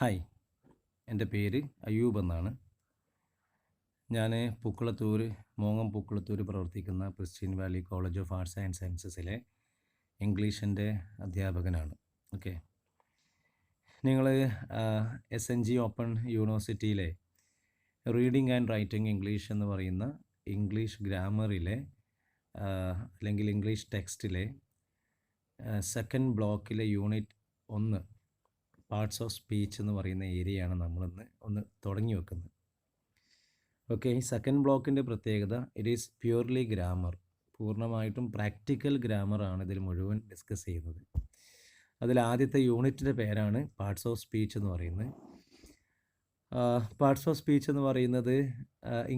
Hi, എൻ്റെ പേര് അയ്യൂബ് എന്നാണ്. ഞാൻ മോങ്ങം പൂക്കുളത്തൂർ പ്രവർത്തിക്കുന്ന Christian valley college of arts and സയൻസസിലെ ഇംഗ്ലീഷിൻ്റെ അധ്യാപകനാണ്. ഓക്കെ, നിങ്ങൾ SNG ഓപ്പൺ യൂണിവേഴ്സിറ്റിയിലെ റീഡിംഗ് ആൻഡ് റൈറ്റിംഗ് ഇംഗ്ലീഷ് എന്ന് പറയുന്ന ഇംഗ്ലീഷ് ഗ്രാമറിലെ അല്ലെങ്കിൽ ഇംഗ്ലീഷ് ടെക്സ്റ്റിലെ സെക്കൻഡ് ബ്ലോക്കിലെ യൂണിറ്റ് 1 പാർട്സ് ഓഫ് സ്പീച്ച് എന്ന് പറയുന്ന ഏരിയയാണ് നമ്മളിന്ന് തുടങ്ങി വെക്കുന്നത്. ഓക്കെ, ഈ സെക്കൻഡ് ബ്ലോക്കിൻ്റെ പ്രത്യേകത ഇറ്റ് ഈസ് പ്യൂർലി ഗ്രാമർ, പൂർണ്ണമായിട്ടും പ്രാക്ടിക്കൽ ഗ്രാമറാണ് ഇതിൽ മുഴുവൻ ഡിസ്കസ് ചെയ്യുന്നത്. അതിൽ ആദ്യത്തെ യൂണിറ്റിൻ്റെ പേരാണ് പാർട്സ് ഓഫ് സ്പീച്ച് എന്ന് പറയുന്നത്. പാർട്സ് ഓഫ് സ്പീച്ച് എന്ന് പറയുന്നത്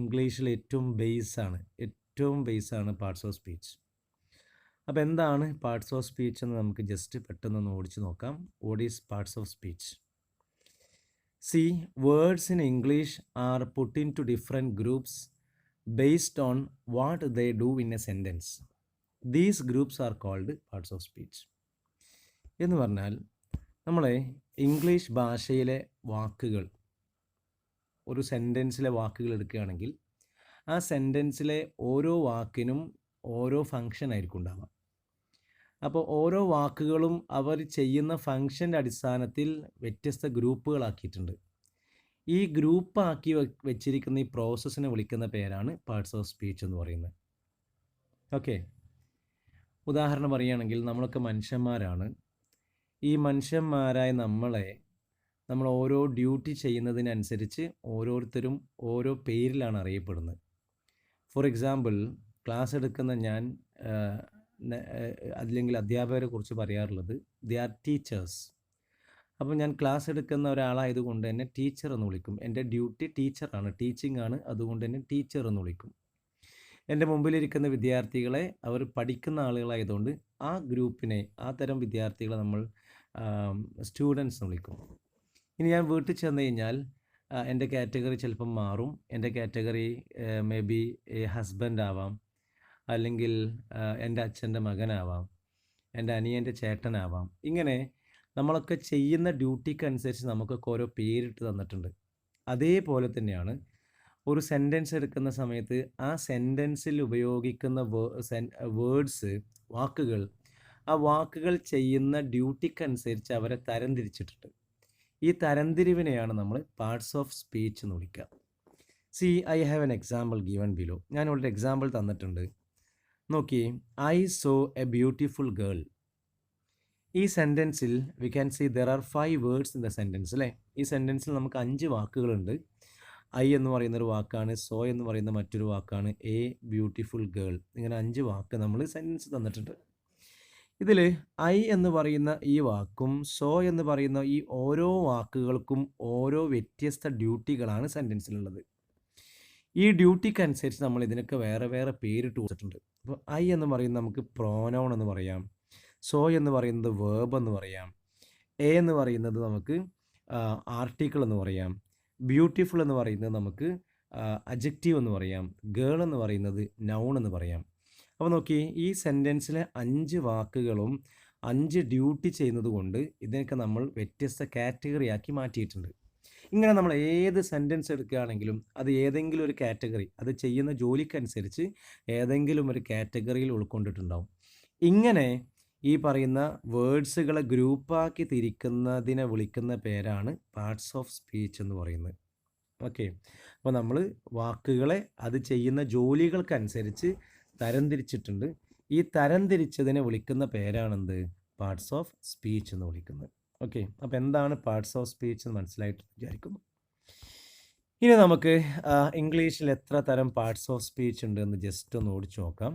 ഇംഗ്ലീഷിൽ ഏറ്റവും ബേസാണ് പാർട്സ് ഓഫ് സ്പീച്ച്. അപ്പോൾ എന്താണ് പാർട്സ് ഓഫ് സ്പീച്ച് എന്ന് നമുക്ക് ജസ്റ്റ് പെട്ടെന്നൊന്ന് ഓടിച്ച് നോക്കാം. What is parts of speech? See, words in English are put into different groups based on what they do in a sentence. These groups are called parts of speech. എന്ന് പറഞ്ഞാൽ നമ്മളെ English ഭാഷയിലെ വാക്കുകൾ, ഒരു സെൻറ്റൻസിലെ വാക്കുകൾ എടുക്കുകയാണെങ്കിൽ ആ സെൻറ്റൻസിലെ ഓരോ വാക്കിനും ഓരോ ഫങ്ഷൻ ആയിരിക്കും ഉണ്ടാവുക. അപ്പോൾ ഓരോ വാക്കുകളും അവർ ചെയ്യുന്ന ഫങ്ഷൻ്റെ അടിസ്ഥാനത്തിൽ വ്യത്യസ്ത ഗ്രൂപ്പുകളാക്കിയിട്ടുണ്ട്. ഈ ഗ്രൂപ്പാക്കി വെച്ചിരിക്കുന്ന ഈ പ്രോസസ്സിനെ വിളിക്കുന്ന പേരാണ് പാർട്സ് ഓഫ് സ്പീച്ച് എന്ന് പറയുന്നത്. ഓക്കെ, ഉദാഹരണം പറയുകയാണെങ്കിൽ നമ്മളൊക്കെ മനുഷ്യന്മാരാണ്. ഈ മനുഷ്യന്മാരായ നമ്മൾ ഓരോ ഡ്യൂട്ടി ചെയ്യുന്നതിനനുസരിച്ച് ഓരോരുത്തരും ഓരോ പേരിലാണ് അറിയപ്പെടുന്നത്. ഫോർ എക്സാമ്പിൾ, ക്ലാസ് എടുക്കുന്ന ഞാൻ അല്ലെങ്കിൽ അധ്യാപകരെ കുറിച്ച് പറയാറുള്ളത് ദേ ആർ ടീച്ചേഴ്സ്. അപ്പോൾ ഞാൻ ക്ലാസ് എടുക്കുന്ന ഒരാളായതുകൊണ്ട് തന്നെ ടീച്ചർ എന്ന് വിളിക്കും. എൻ്റെ ഡ്യൂട്ടി ടീച്ചറാണ്, ടീച്ചിങ് ആണ്, അതുകൊണ്ട് തന്നെ ടീച്ചർ എന്ന് വിളിക്കും. എൻ്റെ മുമ്പിലിരിക്കുന്ന വിദ്യാർത്ഥികളെ അവർ പഠിക്കുന്ന ആളുകളായതുകൊണ്ട് ആ ഗ്രൂപ്പിനെ, ആ തരം വിദ്യാർത്ഥികളെ നമ്മൾ സ്റ്റുഡൻസ് എന്ന് വിളിക്കും. ഇനി ഞാൻ വീട്ടിൽ ചെന്ന് കഴിഞ്ഞാൽ എൻ്റെ കാറ്റഗറി ചിലപ്പം മാറും. എൻ്റെ കാറ്റഗറി മേ ബി ഹസ്ബൻഡ് ആവാം, അല്ലെങ്കിൽ എൻ്റെ അച്ഛൻ്റെ മകനാവാം, എൻ്റെ അനിയൻ്റെ ചേട്ടനാവാം. ഇങ്ങനെ നമ്മളൊക്കെ ചെയ്യുന്ന ഡ്യൂട്ടിക്കനുസരിച്ച് നമുക്കൊക്കെ ഓരോ പേരിട്ട് തന്നിട്ടുണ്ട്. അതേപോലെ തന്നെയാണ് ഒരു സെൻറ്റൻസ് എടുക്കുന്ന സമയത്ത് ആ സെൻറ്റൻസിൽ ഉപയോഗിക്കുന്ന വേർഡ്സ്, ആ വാക്കുകൾ ചെയ്യുന്ന ഡ്യൂട്ടിക്കനുസരിച്ച് അവരെ തരംതിരിച്ചിട്ടുണ്ട്. ഈ തരംതിരിവിനെയാണ് നമ്മൾ പാർട്സ് ഓഫ് സ്പീച്ച് എന്ന് വിളിക്കുക. See, I have an example given below. ഞാൻ ഒരു എക്സാമ്പിൾ തന്നിട്ടുണ്ട്, നോക്കി. I saw a beautiful girl. ഈ സെൻറ്റൻസിൽ we can see there are 5 words in the sentence, അല്ലേ? ഈ സെൻറ്റൻസിൽ നമുക്ക് 5 വാക്കുകളുണ്ട്. ഐ എന്ന് പറയുന്നൊരു വാക്കാണ്, സോ എന്ന് പറയുന്ന മറ്റൊരു വാക്കാണ്, എ ബ്യൂട്ടിഫുൾ ഗേൾ. ഇങ്ങനെ 5 വാക്ക് നമ്മൾ സെൻറ്റൻസ് തന്നിട്ടുണ്ട്. ഇതിൽ ഐ എന്ന് പറയുന്ന ഈ വാക്കും സോ എന്ന് പറയുന്ന ഈ ഓരോ വാക്കുകൾക്കും ഓരോ വ്യത്യസ്ത ഡ്യൂട്ടികളാണ് സെൻറ്റൻസിലുള്ളത്. ഈ ഡ്യൂട്ടിക്കനുസരിച്ച് നമ്മൾ ഇതിനൊക്കെ വേറെ വേറെ പേരിട്ട് കൊടുത്തിട്ടുണ്ട്. അപ്പോൾ ഐ എന്ന് പറയുന്നത് നമുക്ക് പ്രോനൗൺ എന്ന് പറയാം, സോ എന്ന് പറയുന്നത് വേർബ് എന്ന് പറയാം, എ എന്ന് പറയുന്നത് നമുക്ക് ആർട്ടിക്കിൾ എന്ന് പറയാം, ബ്യൂട്ടിഫുൾ എന്ന് പറയുന്നത് നമുക്ക് അഡ്ജക്റ്റീവ് എന്ന് പറയാം, ഗേൾ എന്ന് പറയുന്നത് നൗൺ എന്ന് പറയാം. അപ്പോൾ നോക്കി, ഈ സെൻറ്റൻസിലെ 5 വാക്കുകളും 5 ഡ്യൂട്ടി ചെയ്യുന്നത് കൊണ്ട് ഇതിനൊക്കെ നമ്മൾ വ്യത്യസ്ത കാറ്റഗറി ആക്കി മാറ്റിയിട്ടുണ്ട്. ഇങ്ങനെ നമ്മൾ ഏത് സെൻറ്റൻസ് എടുക്കുകയാണെങ്കിലും അത് ഏതെങ്കിലും ഒരു കാറ്റഗറി, അത് ചെയ്യുന്ന ജോലിക്കനുസരിച്ച് ഏതെങ്കിലും ഒരു കാറ്റഗറിയിൽ ഉൾക്കൊണ്ടിട്ടുണ്ടാവും. ഇങ്ങനെ ഈ പറയുന്ന വേർഡ്സുകളെ ഗ്രൂപ്പാക്കി തിരിക്കുന്നതിനെ വിളിക്കുന്ന പേരാണ് പാർട്സ് ഓഫ് സ്പീച്ച് എന്ന് പറയുന്നത്. ഓക്കെ, അപ്പോൾ നമ്മൾ വാക്കുകളെ അത് ചെയ്യുന്ന ജോലികൾക്കനുസരിച്ച് തരംതിരിച്ചിട്ടുണ്ട്. ഈ തരംതിരിച്ചതിനെ വിളിക്കുന്ന പേരാണെന്ത്? പാർട്സ് ഓഫ് സ്പീച്ച് എന്ന് വിളിക്കുന്നത്. ഓക്കെ, അപ്പോൾ എന്താണ് പാർട്സ് ഓഫ് സ്പീച്ച് എന്ന് മനസ്സിലായിട്ട് വിചാരിക്കുന്നു. ഇനി നമുക്ക് ഇംഗ്ലീഷിൽ എത്ര തരം പാർട്സ് ഓഫ് സ്പീച്ച് ഉണ്ട് എന്ന് ജസ്റ്റ് ഒന്ന് ഓടിച്ചു നോക്കാം.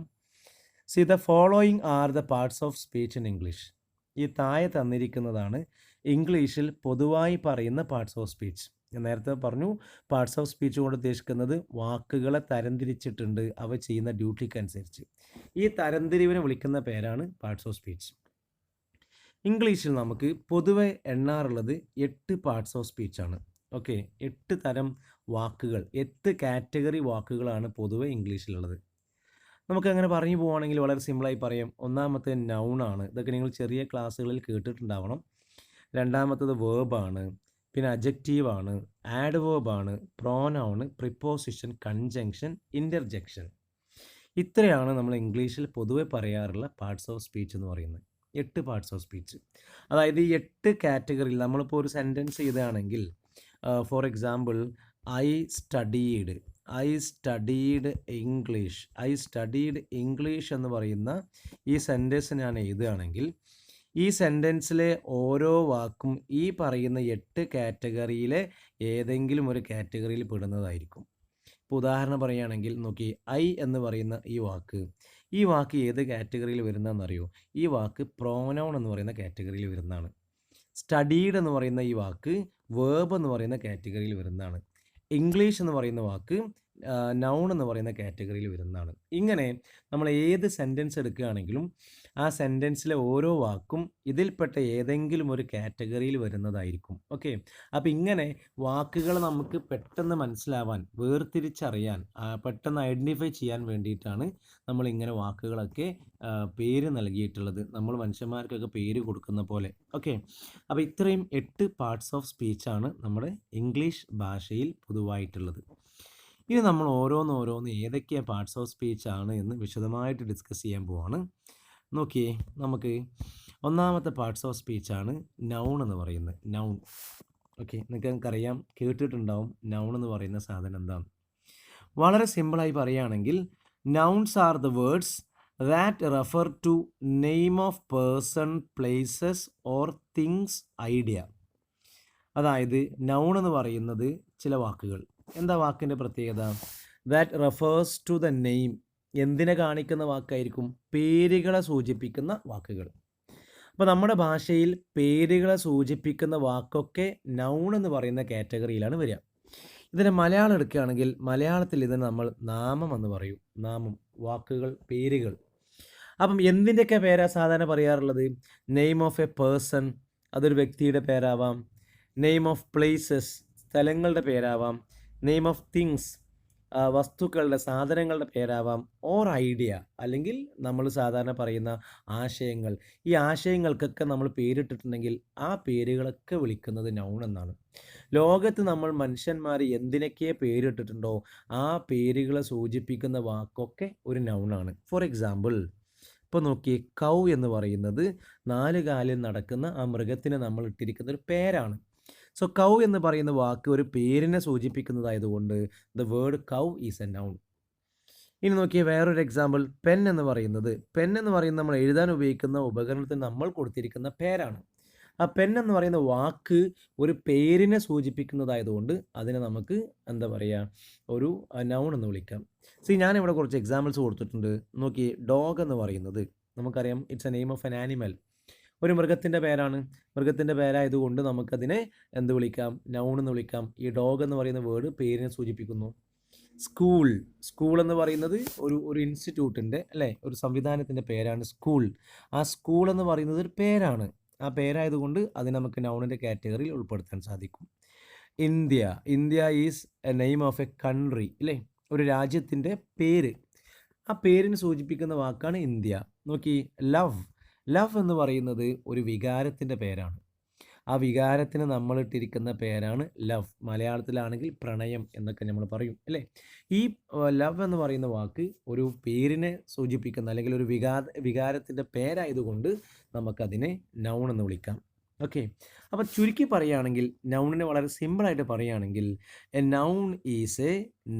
C, the following are the parts of speech in English. ഈ താഴെ തന്നിരിക്കുന്നതാണ് ഇംഗ്ലീഷിൽ പൊതുവായി പറയുന്ന പാർട്സ് ഓഫ് സ്പീച്ച്. ഞാൻ നേരത്തെ പറഞ്ഞു, പാർട്സ് ഓഫ് സ്പീച്ച് കൊണ്ട് ഉദ്ദേശിക്കുന്നത് വാക്കുകളെ തരംതിരിച്ചിട്ടുണ്ട് അവ ചെയ്യുന്ന ഡ്യൂട്ടിക്കനുസരിച്ച്. ഈ തരംതിരിവിനെ വിളിക്കുന്ന പേരാണ് പാർട്സ് ഓഫ് സ്പീച്ച്. ഇംഗ്ലീഷിൽ നമുക്ക് പൊതുവെ എണ്ണാറുള്ളത് 8 പാർട്സ് ഓഫ് സ്പീച്ചാണ്. ഓക്കെ, 8 തരം വാക്കുകൾ, 8 കാറ്റഗറി വാക്കുകളാണ് പൊതുവെ ഇംഗ്ലീഷിലുള്ളത്. നമുക്കങ്ങനെ പറഞ്ഞു പോവുകയാണെങ്കിൽ വളരെ സിമ്പിളായി പറയാം. ഒന്നാമത്തെ നൗണാണ്, ഇതൊക്കെ നിങ്ങൾ ചെറിയ ക്ലാസ്സുകളിൽ കേട്ടിട്ടുണ്ടാവണം. രണ്ടാമത്തത് വേർബാണ്, പിന്നെ അഡ്ജക്റ്റീവാണ്, ആഡ്വേർബാണ്, പ്രോനൗണ്, പ്രിപ്പോസിഷൻ, കൺജങ്ഷൻ, ഇൻ്റർജെക്ഷൻ. ഇത്രയാണ് നമ്മൾ ഇംഗ്ലീഷിൽ പൊതുവെ പറയാറുള്ള പാർട്സ് ഓഫ് സ്പീച്ച് എന്ന് പറയുന്നത്. 8 പാർട്സ് ഓഫ് സ്പീച്ച്. അതായത് ഈ 8 കാറ്റഗറിയിൽ നമ്മളിപ്പോൾ ഒരു സെൻറ്റൻസ് ചെയ്തതാണെങ്കിൽ, for example, I studied English എന്ന് പറയുന്ന ഈ സെൻറ്റൻസ് ഞാൻ എഴുതുകയാണെങ്കിൽ, ഈ സെൻറ്റൻസിലെ ഓരോ വാക്കും ഈ പറയുന്ന 8 കാറ്റഗറിയിലെ ഏതെങ്കിലും ഒരു കാറ്റഗറിയിൽ പെടുന്നതായിരിക്കും. ഇപ്പോൾ ഉദാഹരണം പറയുകയാണെങ്കിൽ നോക്കി, ഐ എന്ന് പറയുന്ന ഈ വാക്ക് ഏത് കാറ്റഗറിയിൽ വരുന്നതെന്നറിയോ? ഈ വാക്ക് പ്രോനൗൺ എന്ന് പറയുന്ന കാറ്റഗറിയിൽ വരുന്നതാണ്. സ്റ്റഡീഡ് എന്ന് പറയുന്ന ഈ വാക്ക് വേർബ് എന്ന് പറയുന്ന കാറ്റഗറിയിൽ വരുന്നതാണ്. ഇംഗ്ലീഷ് എന്ന് പറയുന്ന വാക്ക് നൗൺ എന്ന് പറയുന്ന കാറ്റഗറിയിൽ വരുന്നതാണ്. ഇങ്ങനെ നമ്മൾ ഏത് സെൻറ്റൻസ് എടുക്കുകയാണെങ്കിലും ആ സെൻറ്റൻസിലെ ഓരോ വാക്കും ഇതിൽപ്പെട്ട ഏതെങ്കിലും ഒരു കാറ്റഗറിയിൽ വരുന്നതായിരിക്കും. ഓക്കെ, അപ്പോൾ ഇങ്ങനെ വാക്കുകൾ നമുക്ക് പെട്ടെന്ന് മനസ്സിലാവാൻ, വേർതിരിച്ചറിയാൻ, പെട്ടെന്ന് ഐഡൻറ്റിഫൈ ചെയ്യാൻ വേണ്ടിയിട്ടാണ് നമ്മൾ ഇങ്ങനെ വാക്കുകളൊക്കെ പേര് നൽകിയിട്ടുള്ളത്. നമ്മൾ മനുഷ്യന്മാർക്കൊക്കെ പേര് കൊടുക്കുന്ന പോലെ. ഓക്കെ, അപ്പോൾ ഇത്രയും 8 പാർട്സ് ഓഫ് സ്പീച്ചാണ് നമ്മുടെ ഇംഗ്ലീഷ് ഭാഷയിൽ പൊതുവായിട്ടുള്ളത്. ഇനി നമ്മൾ ഓരോന്ന് ഏതൊക്കെയാണ് പാർട്സ് ഓഫ് സ്പീച്ച് ആണ് എന്ന് വിശദമായിട്ട് ഡിസ്കസ് ചെയ്യാൻ പോവാണ്. നോക്കിയേ, നമുക്ക് ഒന്നാമത്തെ പാർട്സ് ഓഫ് സ്പീച്ചാണ് നൗൺ എന്ന് പറയുന്നത്. നൗൺ. ഓക്കെ, നിങ്ങൾക്കറിയാം, കേട്ടിട്ടുണ്ടാവും നൗൺ എന്ന് പറയുന്ന സാധനം എന്താണ്. വളരെ സിമ്പിളായി പറയുകയാണെങ്കിൽ, nouns are the words that refer to name of person, places or things, idea. അതായത് നൗൺ എന്ന് പറയുന്നത് ചില വാക്കുകൾ. എന്താ വാക്കിൻ്റെ പ്രത്യേകത? That refers to the name. എന്തിനെ കാണിക്കുന്ന വാക്കായിരിക്കും? പേരുകളെ സൂചിപ്പിക്കുന്ന വാക്കുകൾ. അപ്പോൾ നമ്മുടെ ഭാഷയിൽ പേരുകളെ സൂചിപ്പിക്കുന്ന വാക്കൊക്കെ നൗൺ എന്ന് പറയുന്ന കാറ്റഗറിയിലാണ് വരിക. ഇതിനെ മലയാളം എടുക്കുകയാണെങ്കിൽ മലയാളത്തിൽ ഇതിന് നമ്മൾ നാമം എന്ന് പറയും. നാമം, വാക്കുകൾ, പേരുകൾ. അപ്പം എന്തിൻ്റെയൊക്കെ പേരാ സാധാരണ പറയാറുള്ളത്? നെയിം ഓഫ് എ പേഴ്സൺ, അതൊരു വ്യക്തിയുടെ പേരാവാം. നെയിം ഓഫ് പ്ലേസസ്, സ്ഥലങ്ങളുടെ പേരാവാം. നെയിം ഓഫ് തിങ്സ്, വസ്തുക്കളുടെ, സാധനങ്ങളുടെ പേരാവാം. ഓർ ഐഡിയ, അല്ലെങ്കിൽ നമ്മൾ സാധാരണ പറയുന്ന ആശയങ്ങൾ. ഈ ആശയങ്ങൾക്കൊക്കെ നമ്മൾ പേരിട്ടിട്ടുണ്ടെങ്കിൽ ആ പേരുകളൊക്കെ വിളിക്കുന്നത് നൗൺ എന്നാണ്. ലോകത്ത് നമ്മൾ മനുഷ്യന്മാർ എന്തിനൊക്കെ പേരിട്ടിട്ടുണ്ടോ ആ പേരുകളെ സൂചിപ്പിക്കുന്ന വാക്കൊക്കെ ഒരു നൗണാണ്. ഫോർ എക്സാമ്പിൾ, ഇപ്പോൾ നോക്കി, കൗ എന്ന് പറയുന്നത് 4 കാലിൽ നടക്കുന്ന ആ മൃഗത്തിന് നമ്മൾ ഇട്ടിരിക്കുന്ന ഒരു പേരാണ്. സോ കൗ എന്ന് പറയുന്ന വാക്ക് ഒരു പേരിനെ സൂചിപ്പിക്കുന്നതായതുകൊണ്ട് the word cow is a noun. ഇനി നോക്കിയ വേറൊരു എക്സാമ്പിൾ, പെൻ എന്ന് പറയുന്നത് നമ്മൾ എഴുതാൻ ഉപയോഗിക്കുന്ന ഉപകരണത്തിന് നമ്മൾ കൊടുത്തിരിക്കുന്ന പേരാണ്. ആ പെൻ എന്ന് പറയുന്ന വാക്ക് ഒരു പേരിനെ സൂചിപ്പിക്കുന്നതായതുകൊണ്ട് അതിനെ നമുക്ക് എന്താ പറയുക, ഒരു നൗൺ എന്ന് വിളിക്കാം. ഞാനിവിടെ കുറച്ച് എക്സാമ്പിൾസ് കൊടുത്തിട്ടുണ്ട്. നോക്കി, ഡോഗ് എന്ന് പറയുന്നത് നമുക്കറിയാം, it's A name of N animal. ഒരു മൃഗത്തിൻ്റെ പേരാണ്. മൃഗത്തിൻ്റെ പേരായതുകൊണ്ട് നമുക്കതിനെ എന്ത് വിളിക്കാം? നൗൺ എന്ന് വിളിക്കാം. ഈ ഡോഗ് എന്ന് പറയുന്ന വേർഡ് പേരിനെ സൂചിപ്പിക്കുന്നു. സ്കൂൾ എന്ന് പറയുന്നത് ഒരു ഇൻസ്റ്റിറ്റ്യൂട്ടിൻ്റെ, അല്ലേ, ഒരു സംവിധാനത്തിൻ്റെ പേരാണ് സ്കൂൾ. ആ സ്കൂൾ എന്ന് പറയുന്നത് ഒരു പേരാണ്. ആ പേരായതുകൊണ്ട് അത് നമുക്ക് നൗണിൻ്റെ കാറ്റഗറിയിൽ ഉൾപ്പെടുത്താൻ സാധിക്കും. India is A name of A country, അല്ലേ, ഒരു രാജ്യത്തിൻ്റെ പേര്. ആ പേരിനെ സൂചിപ്പിക്കുന്ന വാക്കാണ് ഇന്ത്യ. നോക്കി, ലവ് എന്ന് പറയുന്നത് ഒരു വികാരത്തിൻ്റെ പേരാണ്. ആ വികാരത്തിന് നമ്മളിട്ടിരിക്കുന്ന പേരാണ് ലവ്. മലയാളത്തിലാണെങ്കിൽ പ്രണയം എന്നൊക്കെ നമ്മൾ പറയും, അല്ലേ. ഈ ലവ് എന്ന് പറയുന്ന വാക്ക് ഒരു പേരിനെ സൂചിപ്പിക്കുന്ന, അല്ലെങ്കിൽ ഒരു വികാരത്തിൻ്റെ പേരായതുകൊണ്ട് നമുക്കതിനെ നൗൺ എന്ന് വിളിക്കാം. ഓക്കെ, അപ്പോൾ ചുരുക്കി പറയുകയാണെങ്കിൽ, നൗണിനെ വളരെ സിമ്പിളായിട്ട് പറയുകയാണെങ്കിൽ, A noun is A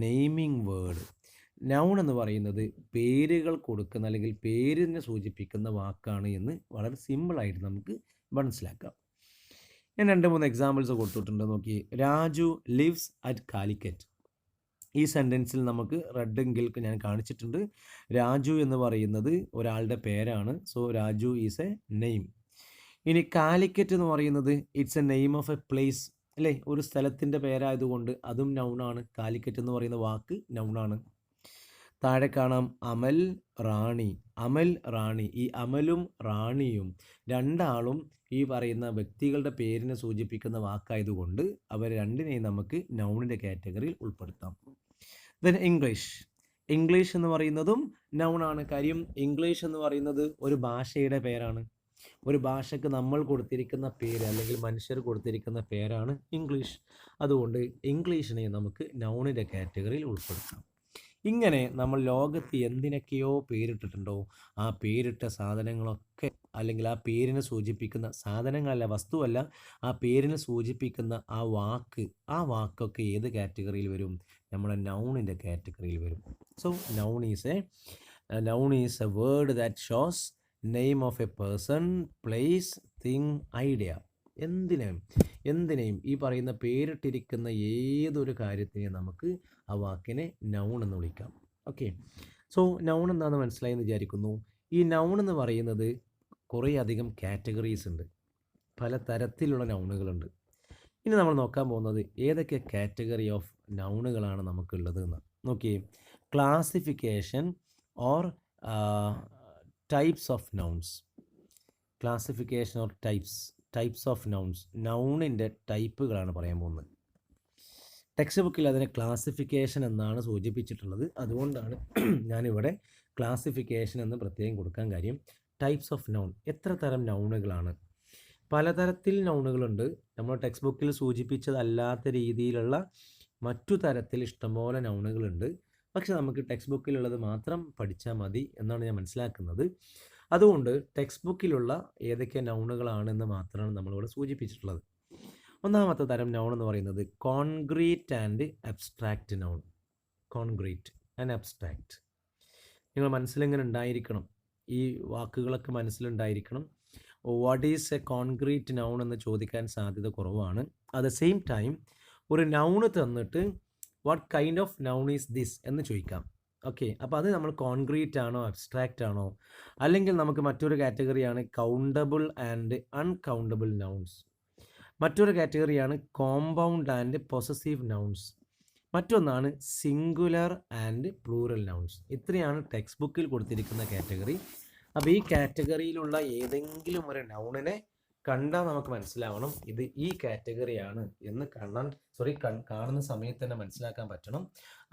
naming word. Noun എന്ന് പറയുന്നത് പേരുകൾ കൊടുക്കുന്ന, അല്ലെങ്കിൽ പേരിനെ സൂചിപ്പിക്കുന്ന വാക്കാണ് എന്ന് വളരെ സിമ്പിളായിട്ട് നമുക്ക് മനസ്സിലാക്കാം. ഞാൻ 2-3 എക്സാമ്പിൾസ് കൊടുത്തിട്ടുണ്ട്. നോക്കി, രാജു ലിവ്സ് അറ്റ് കാലിക്കറ്റ്. ഈ സെൻറ്റൻസിൽ നമുക്ക് റെഡെങ്കിൽ ഞാൻ കാണിച്ചിട്ടുണ്ട്. രാജു എന്ന് പറയുന്നത് ഒരാളുടെ പേരാണ്. So Raju is A name. ഇനി കാലിക്കറ്റ് എന്ന് പറയുന്നത് it's A name of A place, അല്ലേ, ഒരു സ്ഥലത്തിൻ്റെ പേരായതുകൊണ്ട് അതും നൗണാണ്. കാലിക്കറ്റ് എന്ന് പറയുന്ന വാക്ക് നൗണാണ്. താഴെ കാണാം അമൽ റാണി. ഈ അമലും റാണിയും രണ്ടാളും ഈ പറയുന്ന വ്യക്തികളുടെ പേരിനെ സൂചിപ്പിക്കുന്ന വാക്കായതുകൊണ്ട് അവർ രണ്ടിനെയും നമുക്ക് നൗണിൻ്റെ കാറ്റഗറിയിൽ ഉൾപ്പെടുത്താം. ദെൻ ഇംഗ്ലീഷ് എന്ന് പറയുന്നതും നൗണാണ്. കാര്യം ഇംഗ്ലീഷ് എന്ന് പറയുന്നത് ഒരു ഭാഷയുടെ പേരാണ്. ഒരു ഭാഷയ്ക്ക് നമ്മൾ കൊടുത്തിരിക്കുന്ന പേര് അല്ലെങ്കിൽ മനുഷ്യർ കൊടുത്തിരിക്കുന്ന പേരാണ് ഇംഗ്ലീഷ്. അതുകൊണ്ട് ഇംഗ്ലീഷിനെ നമുക്ക് നൗണിൻ്റെ കാറ്റഗറിയിൽ ഉൾപ്പെടുത്താം. ഇങ്ങനെ നമ്മൾ ലോകത്ത് എന്തിനൊക്കെയോ പേരിട്ടിട്ടുണ്ടോ, ആ പേരിട്ട സാധനങ്ങളൊക്കെ അല്ലെങ്കിൽ ആ പേരിനെ സൂചിപ്പിക്കുന്ന സാധനങ്ങളല്ല, വസ്തുവല്ല, ആ പേരിനെ സൂചിപ്പിക്കുന്ന ആ വാക്കൊക്കെ ഏത് കാറ്റഗറിയിൽ വരും? നമ്മുടെ നൗണിൻ്റെ കാറ്റഗറിയിൽ വരും. So noun is A word that shows name of A person, place, thing, idea. എന്തിനേയും ഈ പറയുന്ന പേരിട്ടിരിക്കുന്ന ഏതൊരു കാര്യത്തിനെയും നമുക്ക് ആ വാക്കിനെ നൗൺ എന്ന് വിളിക്കാം. ഓക്കെ, സോ നൗൺ എന്താണെന്ന് മനസ്സിലായെന്ന് വിചാരിക്കുന്നു. ഈ നൗൺ എന്ന് പറയുന്നത് കുറേ അധികം കാറ്റഗറീസ് ഉണ്ട്, പല തരത്തിലുള്ള നൗണുകളുണ്ട്. ഇനി നമ്മൾ നോക്കാൻ പോകുന്നത് ഏതൊക്കെ കാറ്റഗറി ഓഫ് നൗണുകളാണ് നമുക്കുള്ളത് എന്ന് നോക്കിയേ. Classification or types of nouns. Classification or types of nouns. നൗണിൻ്റെ ടൈപ്പുകളാണ് പറയാൻ പോകുന്നത്. ടെക്സ്റ്റ് ബുക്കിൽ അതിനെ ക്ലാസിഫിക്കേഷൻ എന്നാണ് സൂചിപ്പിച്ചിട്ടുള്ളത്. അതുകൊണ്ടാണ് ഞാനിവിടെ ക്ലാസിഫിക്കേഷൻ എന്ന് പ്രത്യേകം കൊടുക്കാൻ കാര്യം. ടൈപ്സ് ഓഫ് നൗൺ, എത്ര തരം നൗണുകളാണ്? പലതരത്തിൽ നൗണുകളുണ്ട്. നമ്മൾ ടെക്സ്റ്റ് ബുക്കിൽ സൂചിപ്പിച്ചതല്ലാത്ത രീതിയിലുള്ള മറ്റു തരത്തിൽ ഇഷ്ടംപോലെ നൗണുകളുണ്ട്. പക്ഷെ നമുക്ക് ടെക്സ്റ്റ് ബുക്കിലുള്ളത് മാത്രം പഠിച്ചാൽ മതി എന്നാണ് ഞാൻ മനസ്സിലാക്കുന്നത്. അതുകൊണ്ട് ടെക്സ്റ്റ് ബുക്കിലുള്ള ഏതൊക്കെ നൗണുകളാണെന്ന് മാത്രമാണ് നമ്മളിവിടെ സൂചിപ്പിച്ചിട്ടുള്ളത്. ഒന്നാമത്തെ തരം നൗൺ എന്ന് പറയുന്നത് concrete and abstract noun. Concrete and abstract. നിങ്ങൾ മനസ്സിലിങ്ങനെ ഉണ്ടായിരിക്കണം, ഈ വാക്കുകളൊക്കെ മനസ്സിലുണ്ടായിരിക്കണം. What is a concrete noun എന്ന് ചോദിക്കാൻ സാധ്യത കുറവാണ്. അറ്റ് ദ സെയിം ടൈം ഒരു നൗണ് തന്നിട്ട് what kind of noun is this എന്ന് ചോദിക്കാം. ഓക്കെ, അപ്പോൾ അത് നമ്മൾ കോൺക്രീറ്റ് ആണോ അബ്സ്ട്രാക്റ്റ് ആണോ, അല്ലെങ്കിൽ നമുക്ക് മറ്റൊരു കാറ്റഗറിയാണ് കൗണ്ടബിൾ ആൻഡ് അൺകൗണ്ടബിൾ നൗൺസ്. മറ്റൊരു കാറ്റഗറിയാണ് കോമ്പൗണ്ട് ആൻഡ് പൊസസീവ് നൗൺസ്. മറ്റൊന്നാണ് സിംഗുലർ ആൻഡ് പ്ലൂറൽ നൗൺസ്. ഇത്രയാണ് ടെക്സ്റ്റ് ബുക്കിൽ കൊടുത്തിരിക്കുന്ന കാറ്റഗറി. അപ്പോൾ ഈ കാറ്റഗറിയിലുള്ള ഏതെങ്കിലും ഒരു നൗണിനെ കണ്ടാൽ നമുക്ക് മനസ്സിലാവണം ഇത് ഈ കാറ്റഗറിയാണ് എന്ന് കാണുന്ന സമയത്ത് തന്നെ മനസ്സിലാക്കാൻ പറ്റണം.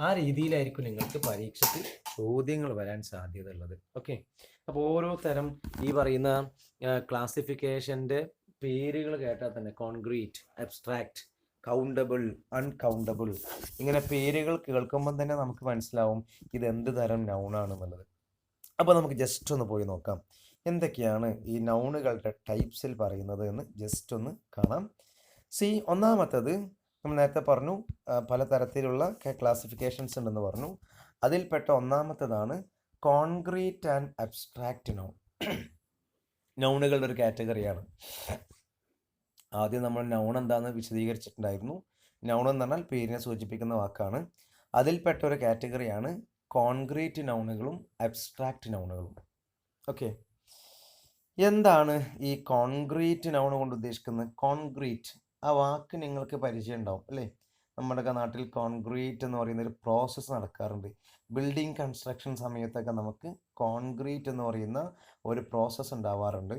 ആ രീതിയിലായിരിക്കും നിങ്ങൾക്ക് പരീക്ഷയ്ക്ക് ചോദ്യങ്ങൾ വരാൻ സാധ്യത ഉള്ളത്. ഓക്കെ, അപ്പോൾ ഓരോ തരം ഈ പറയുന്ന ക്ലാസിഫിക്കേഷൻ്റെ പേരുകൾ കേട്ടാൽ തന്നെ കോൺക്രീറ്റ്, അബ്സ്ട്രാക്റ്റ്, കൗണ്ടബിൾ, അൺകൗണ്ടബിൾ, ഇങ്ങനെ പേരുകൾ കേൾക്കുമ്പോൾ തന്നെ നമുക്ക് മനസ്സിലാവും ഇത് എന്ത് തരം നൗണാണെന്നുള്ളത്. അപ്പോൾ നമുക്ക് ജസ്റ്റ് ഒന്ന് പോയി നോക്കാം എന്തൊക്കെയാണ് ഈ നൗണുകളുടെ ടൈപ്സിൽ പറയുന്നത് എന്ന് ജസ്റ്റ് ഒന്ന് കാണാം. ഒന്നാമത്തത് നമ്മൾ നേരത്തെ പറഞ്ഞു, പലതരത്തിലുള്ള ക്ലാസിഫിക്കേഷൻസ് ഉണ്ടെന്ന് പറഞ്ഞു. അതിൽപ്പെട്ട ഒന്നാമത്തതാണ് കോൺക്രീറ്റ് ആൻഡ് അബ്സ്ട്രാക്റ്റ് നൗൺ. നൗണുകളുടെ ഒരു കാറ്റഗറിയാണ്. ആദ്യം നമ്മൾ നൗൺ എന്താണെന്ന് വിശദീകരിച്ചിട്ടുണ്ടായിരുന്നു. നൗൺ എന്ന് പറഞ്ഞാൽ പേരിനെ സൂചിപ്പിക്കുന്ന വാക്കാണ്. അതിൽപ്പെട്ട ഒരു കാറ്റഗറിയാണ് കോൺക്രീറ്റ് നൗണുകളും അബ്സ്ട്രാക്റ്റ് നൗണുകളും. ഓക്കെ, എന്താണ് ഈ കോൺക്രീറ്റ് നൗൺ കൊണ്ട് ഉദ്ദേശിക്കുന്നത്? കോൺക്രീറ്റ്, ആ വാക്ക് നിങ്ങൾക്ക് പരിചയം ഉണ്ടാവും അല്ലേ? നമ്മുടെയൊക്കെ നാട്ടിൽ കോൺക്രീറ്റ് എന്ന് പറയുന്ന ഒരു പ്രോസസ്സ് നടക്കാറുണ്ട്. ബിൽഡിംഗ് കൺസ്ട്രക്ഷൻ സമയത്തൊക്കെ നമുക്ക് കോൺക്രീറ്റ് എന്ന് പറയുന്ന ഒരു പ്രോസസ്സ് ഉണ്ടാവാറുണ്ട്.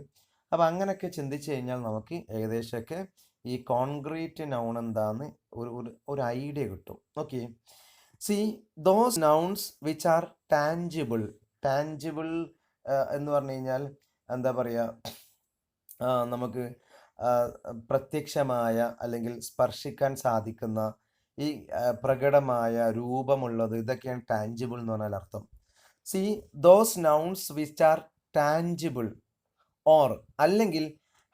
അപ്പോൾ അങ്ങനെയൊക്കെ ചിന്തിച്ച് കഴിഞ്ഞാൽ നമുക്ക് ഏകദേശമൊക്കെ ഈ കോൺക്രീറ്റ് നൗൺ എന്താന്ന് ഒരു ഐഡിയ കിട്ടും. Okay, those nouns which are tangible. Tangible എന്ന് പറഞ്ഞു കഴിഞ്ഞാൽ എന്താ പറയുക, നമുക്ക് പ്രത്യക്ഷമായ അല്ലെങ്കിൽ സ്പർശിക്കാൻ സാധിക്കുന്ന ഈ പ്രകടമായ രൂപമുള്ളത്, ഇതൊക്കെയാണ് ടാഞ്ചിബിൾ എന്ന് പറഞ്ഞാൽ അർത്ഥം. Those nouns which are tangible or അല്ലെങ്കിൽ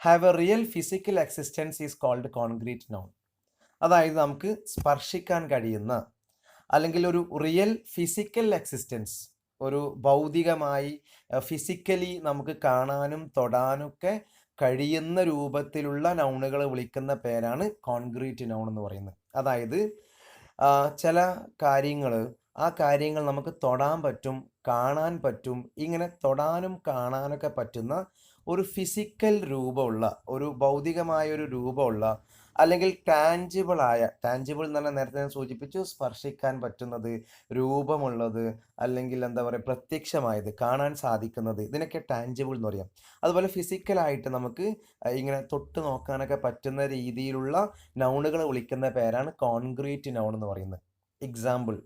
have a real physical existence is called concrete noun. അതായത് നമുക്ക് സ്പർശിക്കാൻ കഴിയുന്ന അല്ലെങ്കിൽ ഒരു റിയൽ ഫിസിക്കൽ എക്സിസ്റ്റൻസ്, ഒരു ഭൗതികമായി ഫിസിക്കലി നമുക്ക് കാണാനും തൊടാനൊക്കെ കഴിയുന്ന രൂപത്തിലുള്ള നൗണുകൾ വിളിക്കുന്ന പേരാണ് കോൺക്രീറ്റ് നൗൺ എന്ന് പറയുന്നത്. അതായത് ചില ആ കാര്യങ്ങൾ നമുക്ക് തൊടാൻ പറ്റും, കാണാൻ പറ്റും. ഇങ്ങനെ തൊടാനും കാണാനൊക്കെ പറ്റുന്ന ഒരു ഫിസിക്കൽ രൂപമുള്ള, ഒരു ഭൗതികമായ ഒരു രൂപമുള്ള, അല്ലെങ്കിൽ ടാഞ്ചിബിൾ എന്ന് പറഞ്ഞാൽ നേരത്തെ ഞാൻ സൂചിപ്പിച്ചു, സ്പർശിക്കാൻ പറ്റുന്നത്, രൂപമുള്ളത്, അല്ലെങ്കിൽ എന്താ പറയുക പ്രത്യക്ഷമായത്, കാണാൻ സാധിക്കുന്നത്, ഇതിനൊക്കെ ടാഞ്ചിബിൾ എന്ന് പറയാം. അതുപോലെ ഫിസിക്കലായിട്ട് നമുക്ക് ഇങ്ങനെ തൊട്ട് നോക്കാനൊക്കെ പറ്റുന്ന രീതിയിലുള്ള നൗണുകൾ വിളിക്കുന്ന പേരാണ് കോൺക്രീറ്റ് നൗൺ എന്ന് പറയുന്നത്. എക്സാമ്പിൾ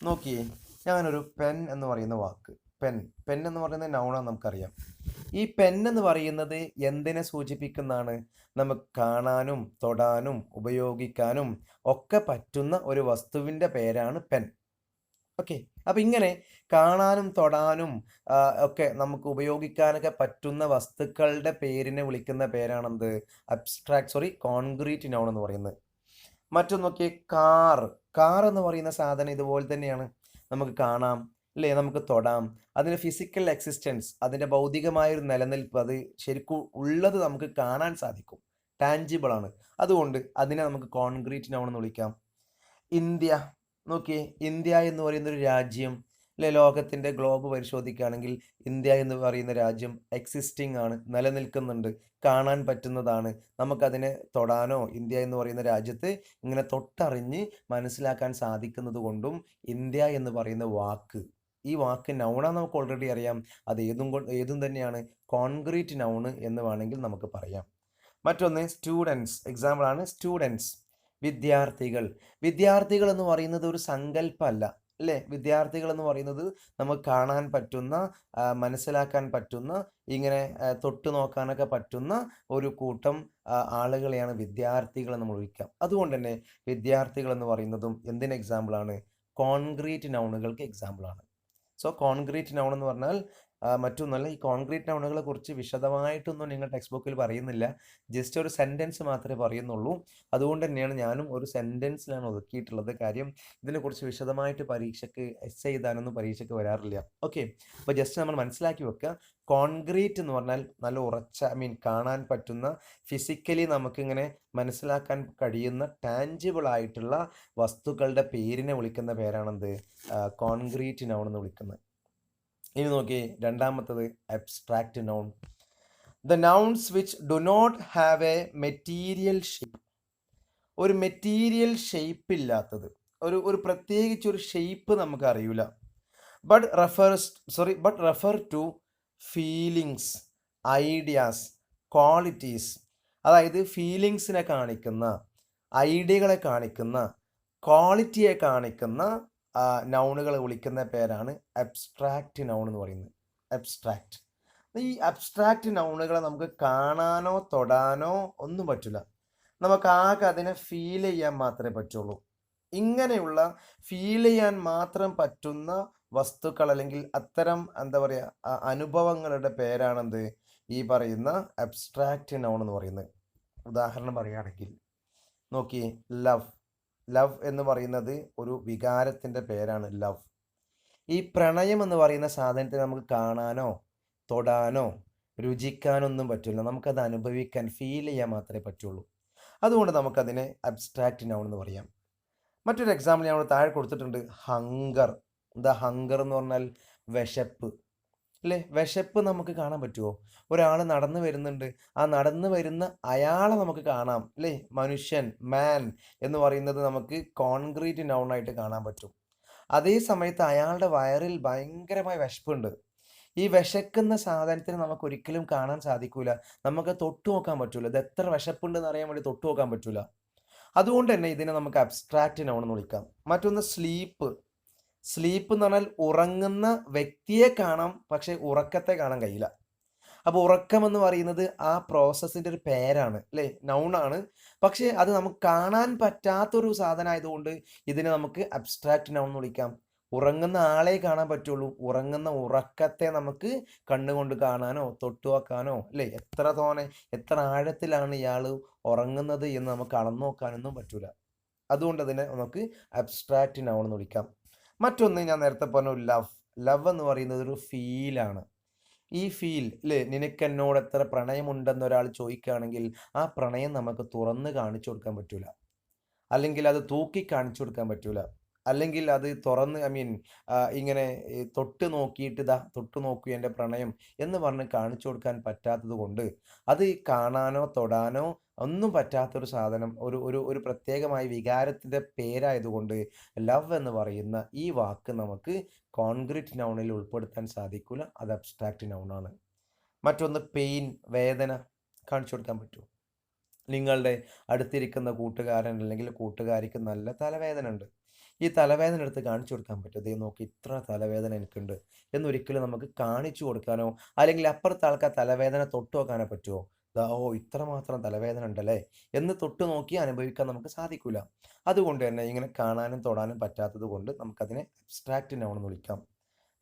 നോക്കിയേ, ഞാനൊരു പെൻ എന്ന് പറയുന്ന വാക്ക്, പെൻ എന്ന് പറയുന്ന നൗണാണ് നമുക്കറിയാം. ഈ പെൻ എന്ന് പറയുന്നത് എന്തിനെ സൂചിപ്പിക്കുന്നതാണ്? നമുക്ക് കാണാനും തൊടാനും ഉപയോഗിക്കാനും ഒക്കെ പറ്റുന്ന ഒരു വസ്തുവിൻ്റെ പേരാണ് പെൻ. ഓക്കെ. അപ്പൊ ഇങ്ങനെ കാണാനും തൊടാനും ഒക്കെ നമുക്ക് ഉപയോഗിക്കാനൊക്കെ പറ്റുന്ന വസ്തുക്കളുടെ പേരിനെ വിളിക്കുന്ന പേരാണെന്ത്? കോൺക്രീറ്റ് നൗൺ എന്ന് പറയുന്നത്. മറ്റൊന്ന് നോക്കിയേ, കാർ. കാർ എന്ന് പറയുന്ന സാധനം ഇതുപോലെ തന്നെയാണ്. നമുക്ക് കാണാം, അല്ലേ? നമുക്ക് തൊടാം. അതിന് ഫിസിക്കൽ എക്സിസ്റ്റൻസ്, അതിൻ്റെ ഭൗതികമായ ഒരു നിലനിൽപ്പ്, അത് ശരിക്കും ഉള്ളത് നമുക്ക് കാണാൻ സാധിക്കും. ടാഞ്ചിബിൾ ആണ്. അതുകൊണ്ട് അതിനെ നമുക്ക് കോൺക്രീറ്റ് നൗൺ എന്ന് വിളിക്കാം. ഇന്ത്യ നോക്കിയേ, ഇന്ത്യ എന്ന് പറയുന്ന ഒരു രാജ്യം, അല്ലെ? ലോകത്തിൻ്റെ ഗ്ലോബ് പരിശോധിക്കുകയാണെങ്കിൽ ഇന്ത്യ എന്ന് പറയുന്ന രാജ്യം എക്സിസ്റ്റിംഗ് ആണ്, നിലനിൽക്കുന്നുണ്ട്, കാണാൻ പറ്റുന്നതാണ്. നമുക്കതിനെ തൊടാനോ ഇന്ത്യ എന്ന് പറയുന്ന രാജ്യത്ത് ഇങ്ങനെ തൊട്ടറിഞ്ഞ് മനസ്സിലാക്കാൻ സാധിക്കുന്നത് കൊണ്ടും ഇന്ത്യ എന്ന് പറയുന്ന വാക്ക്, ഈ വാക്ക് നൗണാന്ന് നമുക്ക് ഓൾറെഡി അറിയാം. അത് ഏതും തന്നെയാണ് കോൺക്രീറ്റ് നൗണ് എന്ന് വേണമെങ്കിൽ നമുക്ക് പറയാം. മറ്റൊന്ന് സ്റ്റുഡൻസ്. എക്സാമ്പിളാണ് സ്റ്റുഡൻസ്, വിദ്യാർത്ഥികൾ. വിദ്യാർത്ഥികൾ എന്ന് പറയുന്നത് ഒരു സങ്കല്പമല്ല, അല്ലേ? വിദ്യാർത്ഥികൾ എന്ന് പറയുന്നത് നമുക്ക് കാണാൻ പറ്റുന്ന, മനസ്സിലാക്കാൻ പറ്റുന്ന, ഇങ്ങനെ തൊട്ട് നോക്കാനൊക്കെ പറ്റുന്ന ഒരു കൂട്ടം ആളുകളെയാണ് വിദ്യാർത്ഥികൾ എന്ന് നമ്മൾ വിളിക്കാം. അതുകൊണ്ട് തന്നെ വിദ്യാർത്ഥികൾ എന്ന് പറയുന്നതും എന്തിന് എക്സാമ്പിളാണ്? കോൺക്രീറ്റ് നൗണുകൾക്ക് എക്സാമ്പിളാണ്. സോ കോൺക്രീറ്റ് നൗൺ എന്ന് പറഞ്ഞാൽ മറ്റൊന്നല്ല. ഈ കോൺക്രീറ്റ് നൗണുകളെ കുറിച്ച് വിശദമായിട്ടൊന്നും നിങ്ങൾ ടെക്സ്റ്റ് ബുക്കിൽ പറയുന്നില്ല. ജസ്റ്റ് ഒരു സെൻറ്റൻസ് മാത്രമേ പറയുന്നുള്ളൂ. അതുകൊണ്ട് തന്നെയാണ് ഞാനും ഒരു സെൻറ്റൻസിലാണ് ഒതുക്കിയിട്ടുള്ളത്. കാര്യം ഇതിനെക്കുറിച്ച് വിശദമായിട്ട് പരീക്ഷയ്ക്ക് എസ്സേ എഴുതാനൊന്നും പരീക്ഷയ്ക്ക് വരാറില്ല. ഓക്കെ. അപ്പോൾ ജസ്റ്റ് നമ്മൾ മനസ്സിലാക്കി വെക്കുക. കോൺക്രീറ്റ് എന്ന് പറഞ്ഞാൽ നല്ല ഉറച്ച, കാണാൻ പറ്റുന്ന, ഫിസിക്കലി നമുക്കിങ്ങനെ മനസ്സിലാക്കാൻ കഴിയുന്ന ടാഞ്ചിബിൾ ആയിട്ടുള്ള വസ്തുക്കളുടെ പേരിനെ വിളിക്കുന്ന പേരാണെന്ത്? കോൺക്രീറ്റ് നൗൺ എന്ന് വിളിക്കുന്നത്. ഇനി നോക്കി രണ്ടാമത്തത് abstract noun. The nouns which do not have a material shape. ഒരു മെറ്റീരിയൽ ഷേപ്പ് ഇല്ലാത്തത്, ഒരു പ്രത്യേകിച്ച് ഒരു ഷേപ്പ് നമുക്ക് അറിയില്ല. But refer to feelings, ideas, qualities. അതായത് ഫീലിങ്സിനെ കാണിക്കുന്ന, ഐഡിയകളെ കാണിക്കുന്ന, ക്വാളിറ്റിയെ കാണിക്കുന്ന നൗണുകൾ വിളിക്കുന്ന പേരാണ് അബ്സ്ട്രാക്റ്റ് നൗൺ എന്ന് പറയുന്നത്. അബ്സ്ട്രാക്റ്റ്. ഈ അബ്സ്ട്രാക്റ്റ് നൗണുകളെ നമുക്ക് കാണാനോ തൊടാനോ ഒന്നും പറ്റില്ല. നമുക്ക് ആകെ അതിനെ ഫീൽ ചെയ്യാൻ മാത്രമേ പറ്റുള്ളൂ. ഇങ്ങനെയുള്ള ഫീൽ ചെയ്യാൻ മാത്രം പറ്റുന്ന വസ്തുക്കൾ, അല്ലെങ്കിൽ അത്തരം എന്താ പറയുക അനുഭവങ്ങളുടെ പേരാണെന്ത്? ഈ പറയുന്ന അബ്സ്ട്രാക്റ്റ് നൗൺ എന്ന് പറയുന്നത്. ഉദാഹരണം പറയുകയാണെങ്കിൽ നോക്കി, ലവ്. ലവ് എന്ന് പറയുന്നത് ഒരു വികാരത്തിൻ്റെ പേരാണ്, ലവ്. ഈ പ്രണയം എന്ന് പറയുന്ന സാധനത്തെ നമുക്ക് കാണാനോ തൊടാനോ രുചിക്കാനൊന്നും പറ്റില്ല. നമുക്കത് അനുഭവിക്കാൻ, ഫീൽ ചെയ്യാൻ മാത്രമേ പറ്റുള്ളൂ. അതുകൊണ്ട് നമുക്കതിനെ അബ്സ്ട്രാക്റ്റ് നൗൺ എന്ന് പറയാം. മറ്റൊരു എക്സാമ്പിൾ ഞാൻ ഇവിടെ താഴെ കൊടുത്തിട്ടുണ്ട്, ഹങ്കർ. എന്താ ഹങ്കർ എന്ന് പറഞ്ഞാൽ? വിശപ്പ്, അല്ലേ? വിശപ്പ് നമുക്ക് കാണാൻ പറ്റുമോ? ഒരാൾ നടന്നു വരുന്നുണ്ട്, ആ നടന്നു വരുന്ന അയാളെ നമുക്ക് കാണാം, അല്ലേ? മനുഷ്യൻ, മാൻ എന്ന് പറയുന്നത് നമുക്ക് കോൺക്രീറ്റ് നൗണായിട്ട് കാണാൻ പറ്റും. അതേ സമയത്ത് അയാളുടെ വയറിൽ ഭയങ്കരമായ വിശപ്പുണ്ട്. ഈ വിശക്കുന്ന സാധനത്തിന് നമുക്ക് ഒരിക്കലും കാണാൻ സാധിക്കൂല, നമുക്ക് തൊട്ടു നോക്കാൻ പറ്റൂല. ഇത് എത്ര വിശപ്പുണ്ടെന്ന് അറിയാൻ വേണ്ടി തൊട്ടു നോക്കാൻ പറ്റൂല. അതുകൊണ്ട് തന്നെ ഇതിനെ നമുക്ക് അബ്സ്ട്രാക്റ്റ് നൗൺ എന്ന് വിളിക്കാം. മറ്റൊന്ന് സ്ലീപ്പ്. സ്ലീപ്പ് എന്ന് പറഞ്ഞാൽ ഉറങ്ങുന്ന വ്യക്തിയെ കാണാം, പക്ഷെ ഉറക്കത്തെ കാണാൻ കഴിയില്ല. അപ്പോൾ ഉറക്കം എന്ന് പറയുന്നത് ആ പ്രോസസ്സിൻ്റെ ഒരു പേരാണ്, അല്ലേ? നൗണാണ്. പക്ഷേ അത് നമുക്ക് കാണാൻ പറ്റാത്തൊരു സാധനം ആയതുകൊണ്ട് ഇതിനെ നമുക്ക് അബ്സ്ട്രാക്റ്റ് നൗൺ എന്ന് വിളിക്കാം. ഉറങ്ങുന്ന ആളെ കാണാൻ പറ്റുള്ളൂ, ഉറങ്ങുന്ന ഉറക്കത്തെ നമുക്ക് കണ്ണുകൊണ്ട് കാണാനോ തൊട്ടു വെക്കാനോ, അല്ലേ? എത്ര ആഴത്തിലാണ് ഇയാൾ ഉറങ്ങുന്നത് എന്ന് നമുക്ക് അളന്നു നോക്കാനൊന്നും പറ്റൂല. അതുകൊണ്ട് അതിനെ നമുക്ക് അബ്സ്ട്രാക്റ്റ് നൗൺ എന്ന് വിളിക്കാം. മറ്റൊന്ന് ഞാൻ നേരത്തെ പറഞ്ഞു, ലവ്. ലവ് എന്ന് പറയുന്നത് ഒരു ഫീലാണ്. ഈ ഫീൽ, അല്ലേ? നിനക്ക് എന്നോട് എത്ര പ്രണയമുണ്ടെന്ന് ഒരാൾ ചോദിക്കുകയാണെങ്കിൽ ആ പ്രണയം നമുക്ക് തുറന്ന് കാണിച്ചു കൊടുക്കാൻ പറ്റൂല, അല്ലെങ്കിൽ അത് തൂക്കി കാണിച്ചു കൊടുക്കാൻ പറ്റൂല, അല്ലെങ്കിൽ അത് തുറന്ന് ഇങ്ങനെ തൊട്ട് നോക്കിയിട്ട് തൊട്ട് നോക്കൂ എൻ്റെ പ്രണയം എന്ന് പറഞ്ഞ് കാണിച്ചു കൊടുക്കാൻ പറ്റാത്തത് കൊണ്ട്, അത് കാണാനോ തൊടാനോ ഒന്നും പറ്റാത്തൊരു സാധനം, ഒരു ഒരു ഒരു പ്രത്യേകമായ വികാരത്തിൻ്റെ പേരായതുകൊണ്ട് ലവ് എന്ന് പറയുന്ന ഈ വാക്ക് നമുക്ക് കോൺക്രീറ്റ് നൗണിൽ ഉൾപ്പെടുത്താൻ സാധിക്കില്ല. അത് അബ്സ്ട്രാക്റ്റ് നൗണാണ്. മറ്റൊന്ന് പെയിൻ, വേദന കാണിച്ചു കൊടുക്കാൻ പറ്റുമോ? നിങ്ങളുടെ അടുത്തിരിക്കുന്ന കൂട്ടുകാരൻ അല്ലെങ്കിൽ കൂട്ടുകാരിക്ക് നല്ല തലവേദന ഉണ്ട്. ഈ തലവേദന എടുത്ത് കാണിച്ചു കൊടുക്കാൻ പറ്റും. ദേ നോക്ക് ഇത്ര തലവേദന എനിക്കുണ്ട് എന്നൊരിക്കലും നമുക്ക് കാണിച്ചു കൊടുക്കാനോ അല്ലെങ്കിൽ അപ്പുറത്തെ ആൾക്ക് ആ തലവേദന തൊട്ട് നോക്കാനോ പറ്റുമോ? ദാ ഓ ഇത്രമാത്രം തലവേദന ഉണ്ടല്ലേ എന്ന് തൊട്ട് നോക്കി അനുഭവിക്കാൻ നമുക്ക് സാധിക്കൂല. അതുകൊണ്ട് തന്നെ ഇങ്ങനെ കാണാനും തൊടാനും പറ്റാത്തത് കൊണ്ട് നമുക്കതിനെ അബ്സ്ട്രാക്റ്റ് നൗൺ എന്ന് വിളിക്കാം.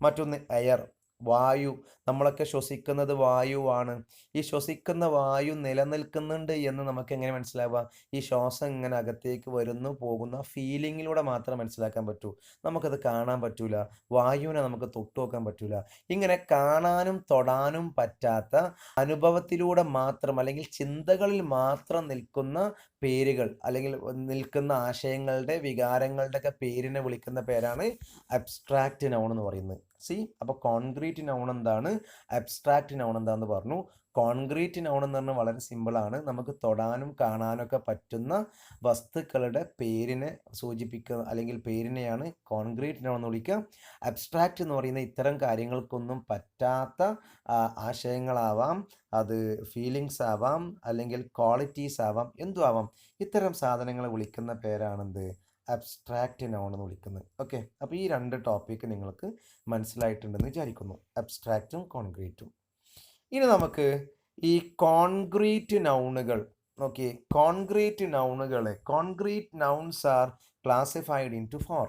മറ്റൊന്ന് എയർ, വായു. നമ്മളൊക്കെ ശ്വസിക്കുന്നത് വായുവാണ്. ഈ ശ്വസിക്കുന്ന വായു നിലനിൽക്കുന്നുണ്ട് എന്ന് നമുക്ക് എങ്ങനെ മനസ്സിലാവുക? ഈ ശ്വാസം ഇങ്ങനെ അകത്തേക്ക് വരുന്നു പോകുന്ന ഫീലിങ്ങിലൂടെ മാത്രം മനസ്സിലാക്കാൻ പറ്റൂ. നമുക്കത് കാണാൻ പറ്റൂല. വായുവിനെ നമുക്ക് തൊട്ട് നോക്കാൻ പറ്റൂല. ഇങ്ങനെ കാണാനും തൊടാനും പറ്റാത്ത അനുഭവത്തിലൂടെ മാത്രം അല്ലെങ്കിൽ ചിന്തകളിൽ മാത്രം നിൽക്കുന്ന പേരുകൾ അല്ലെങ്കിൽ നിൽക്കുന്ന ആശയങ്ങളുടെ വികാരങ്ങളുടെ ഒക്കെ പേരിനെ വിളിക്കുന്ന പേരാണ് അബ്സ്ട്രാക്റ്റ് നൗൺ എന്ന് പറയുന്നത്. അപ്പോൾ കോൺക്രീറ്റ് നൗൺ എന്താണ്, അബ്സ്ട്രാക്റ്റ് നൗൺ എന്താന്ന് പറഞ്ഞു. കോൺക്രീറ്റ് നൗൺ എന്ന് പറഞ്ഞാൽ വളരെ സിമ്പിളാണ്. നമുക്ക് തൊടാനും കാണാനും ഒക്കെ പറ്റുന്ന വസ്തുക്കളുടെ പേരിനെ സൂചിപ്പിക്കുക അല്ലെങ്കിൽ പേരിനെയാണ് കോൺക്രീറ്റ് നൗൺ എന്ന് വിളിക്കുക. അബ്സ്ട്രാക്റ്റ് എന്ന് പറയുന്ന ഇത്തരം കാര്യങ്ങൾക്കൊന്നും പറ്റാത്ത ആശയങ്ങളാവാം, അത് ഫീലിങ്സ് ആവാം, അല്ലെങ്കിൽ ക്വാളിറ്റീസ് ആവാം, എന്തും ആവാം. ഇത്തരം സാധനങ്ങളെ വിളിക്കുന്ന പേരാണെന്ത്, അബ്സ്ട്രാക്റ്റ് നൗൺ എന്ന് വിളിക്കുന്നത്. ഓക്കെ, അപ്പോൾ ഈ രണ്ട് ടോപ്പിക്ക് നിങ്ങൾക്ക് മനസ്സിലായിട്ടുണ്ടെന്ന് വിചാരിക്കുന്നു, അബ്സ്ട്രാക്റ്റും കോൺക്രീറ്റും. ഇനി നമുക്ക് ഈ കോൺക്രീറ്റ് നൗണുകൾ നോക്കിയേ. Concrete nouns are classified into 4.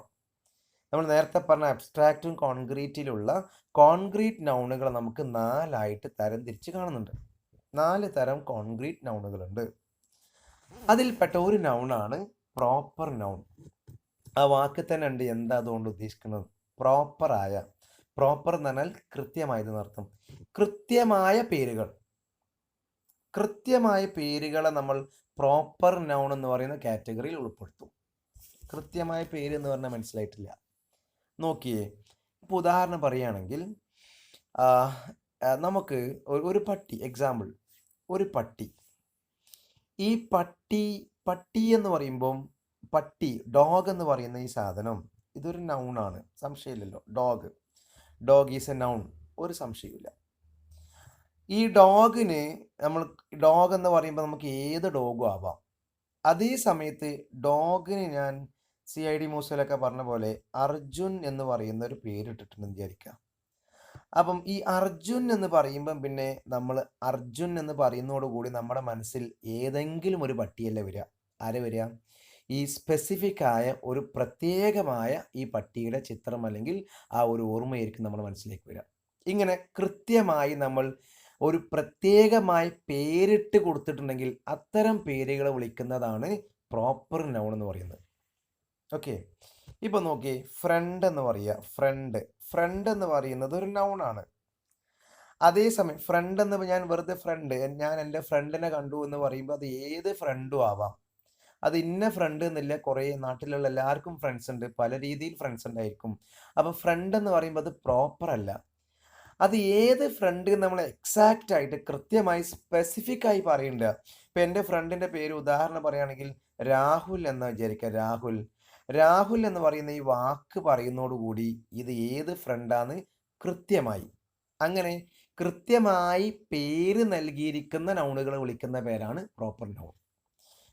നമ്മൾ നേരത്തെ പറഞ്ഞ അബ്സ്ട്രാക്റ്റും കോൺക്രീറ്റിലുള്ള കോൺക്രീറ്റ് നൗണുകൾ നമുക്ക് 4ആയിട്ട് തരംതിരിച്ച് കാണുന്നുണ്ട്. 4 തരം കോൺക്രീറ്റ് നൗണുകളുണ്ട്. അതിൽപ്പെട്ട ഒരു നൗണാണ് പ്രോപ്പർ നൗൺ. ആ വാക്ക് തന്നെ ഉണ്ട് എന്താ അതുകൊണ്ട് ഉദ്ദേശിക്കുന്നത്, പ്രോപ്പറായ. പ്രോപ്പർ എന്ന് പറഞ്ഞാൽ കൃത്യമായത് എന്നർത്ഥം. കൃത്യമായ പേരുകളെ നമ്മൾ പ്രോപ്പർ നൗൺ എന്ന് പറയുന്ന കാറ്റഗറിയിൽ ഉൾപ്പെടുത്തും. കൃത്യമായ പേര് എന്ന് പറഞ്ഞാൽ മനസ്സിലായിട്ടില്ല. നോക്കിയേ, ഇപ്പോൾ ഉദാഹരണം പറയുകയാണെങ്കിൽ നമുക്ക് ഒരു പട്ടി, എക്സാമ്പിൾ ഒരു പട്ടി. ഈ പട്ടി എന്ന് പറയുമ്പം ഡോഗ് എന്ന് പറയുന്ന ഈ സാധനം ഇതൊരു നൗണാണ്, സംശയമില്ലല്ലോ. ഡോഗ് ഈസ് എ നൗൺ, ഒരു സംശയമില്ല. ഈ ഡോഗിന് ഡോഗ് എന്ന് പറയുമ്പോൾ നമുക്ക് ഏത് ഡോഗും ആവാം. അതേ സമയത്ത് ഡോഗിന് ഞാൻ CID മൂസയിലൊക്കെ പറഞ്ഞ പോലെ അർജുൻ എന്ന് പറയുന്ന ഒരു പേരിട്ടിട്ടുണ്ടെന്ന് വിചാരിക്കാം. അപ്പം ഈ അർജുൻ എന്ന് പറയുമ്പം പിന്നെ നമ്മൾ അർജുൻ എന്ന് പറയുന്നതോടുകൂടി നമ്മുടെ മനസ്സിൽ ഏതെങ്കിലും ഒരു പട്ടിയല്ല വരിക. ആരെ വരിക? ഈ സ്പെസിഫിക് ആയ ഒരു പ്രത്യേകമായ ഈ പട്ടിയുടെ ചിത്രം അല്ലെങ്കിൽ ആ ഒരു ഓർമ്മയായിരിക്കും നമ്മുടെ മനസ്സിലേക്ക് വരിക. ഇങ്ങനെ കൃത്യമായി നമ്മൾ ഒരു പ്രത്യേകമായി പേരിട്ട് കൊടുത്തിട്ടുണ്ടെങ്കിൽ അത്തരം പേരുകളെ വിളിക്കുന്നതാണ് പ്രോപ്പർ നൗൺ എന്ന് പറയുന്നത്. ഓക്കെ, ഇപ്പൊ നോക്കി, ഫ്രണ്ട് എന്ന് പറയുക. ഫ്രണ്ട് എന്ന് പറയുന്നത് ഒരു നൗണാണ്. അതേസമയം ഫ്രണ്ട് എന്ന് ഞാൻ വെറുതെ ഞാൻ എൻ്റെ ഫ്രണ്ടിനെ കണ്ടു എന്ന് പറയുമ്പോൾ അത് ഏത് ഫ്രണ്ടും ആവാം. അത് ഇന്ന ഫ്രണ്ട് എന്നില്ല, കുറേ നാട്ടിലുള്ള എല്ലാവർക്കും ഫ്രണ്ട്സ് ഉണ്ട്, പല രീതിയിൽ ഫ്രണ്ട്സ് ഉണ്ടായിരിക്കും. അപ്പോൾ ഫ്രണ്ട് എന്ന് പറയുമ്പോൾ അത് പ്രോപ്പർ അല്ല. അത് ഏത് ഫ്രണ്ട് നമ്മൾ എക്സാക്റ്റ് ആയിട്ട് കൃത്യമായി സ്പെസിഫിക് ആയി പറയണ്ട. ഇപ്പം എൻ്റെ ഫ്രണ്ടിൻ്റെ പേര് ഉദാഹരണം പറയുകയാണെങ്കിൽ രാഹുൽ എന്ന് വിചാരിക്കുക. രാഹുൽ എന്ന് പറയുന്ന ഈ വാക്ക് പറയുന്നതോടുകൂടി ഇത് ഏത് ഫ്രണ്ടാന്ന് കൃത്യമായി, അങ്ങനെ കൃത്യമായി പേര് നൽകിയിരിക്കുന്ന നൗണുകളെ വിളിക്കുന്ന പേരാണ് പ്രോപ്പർ നൗൺ.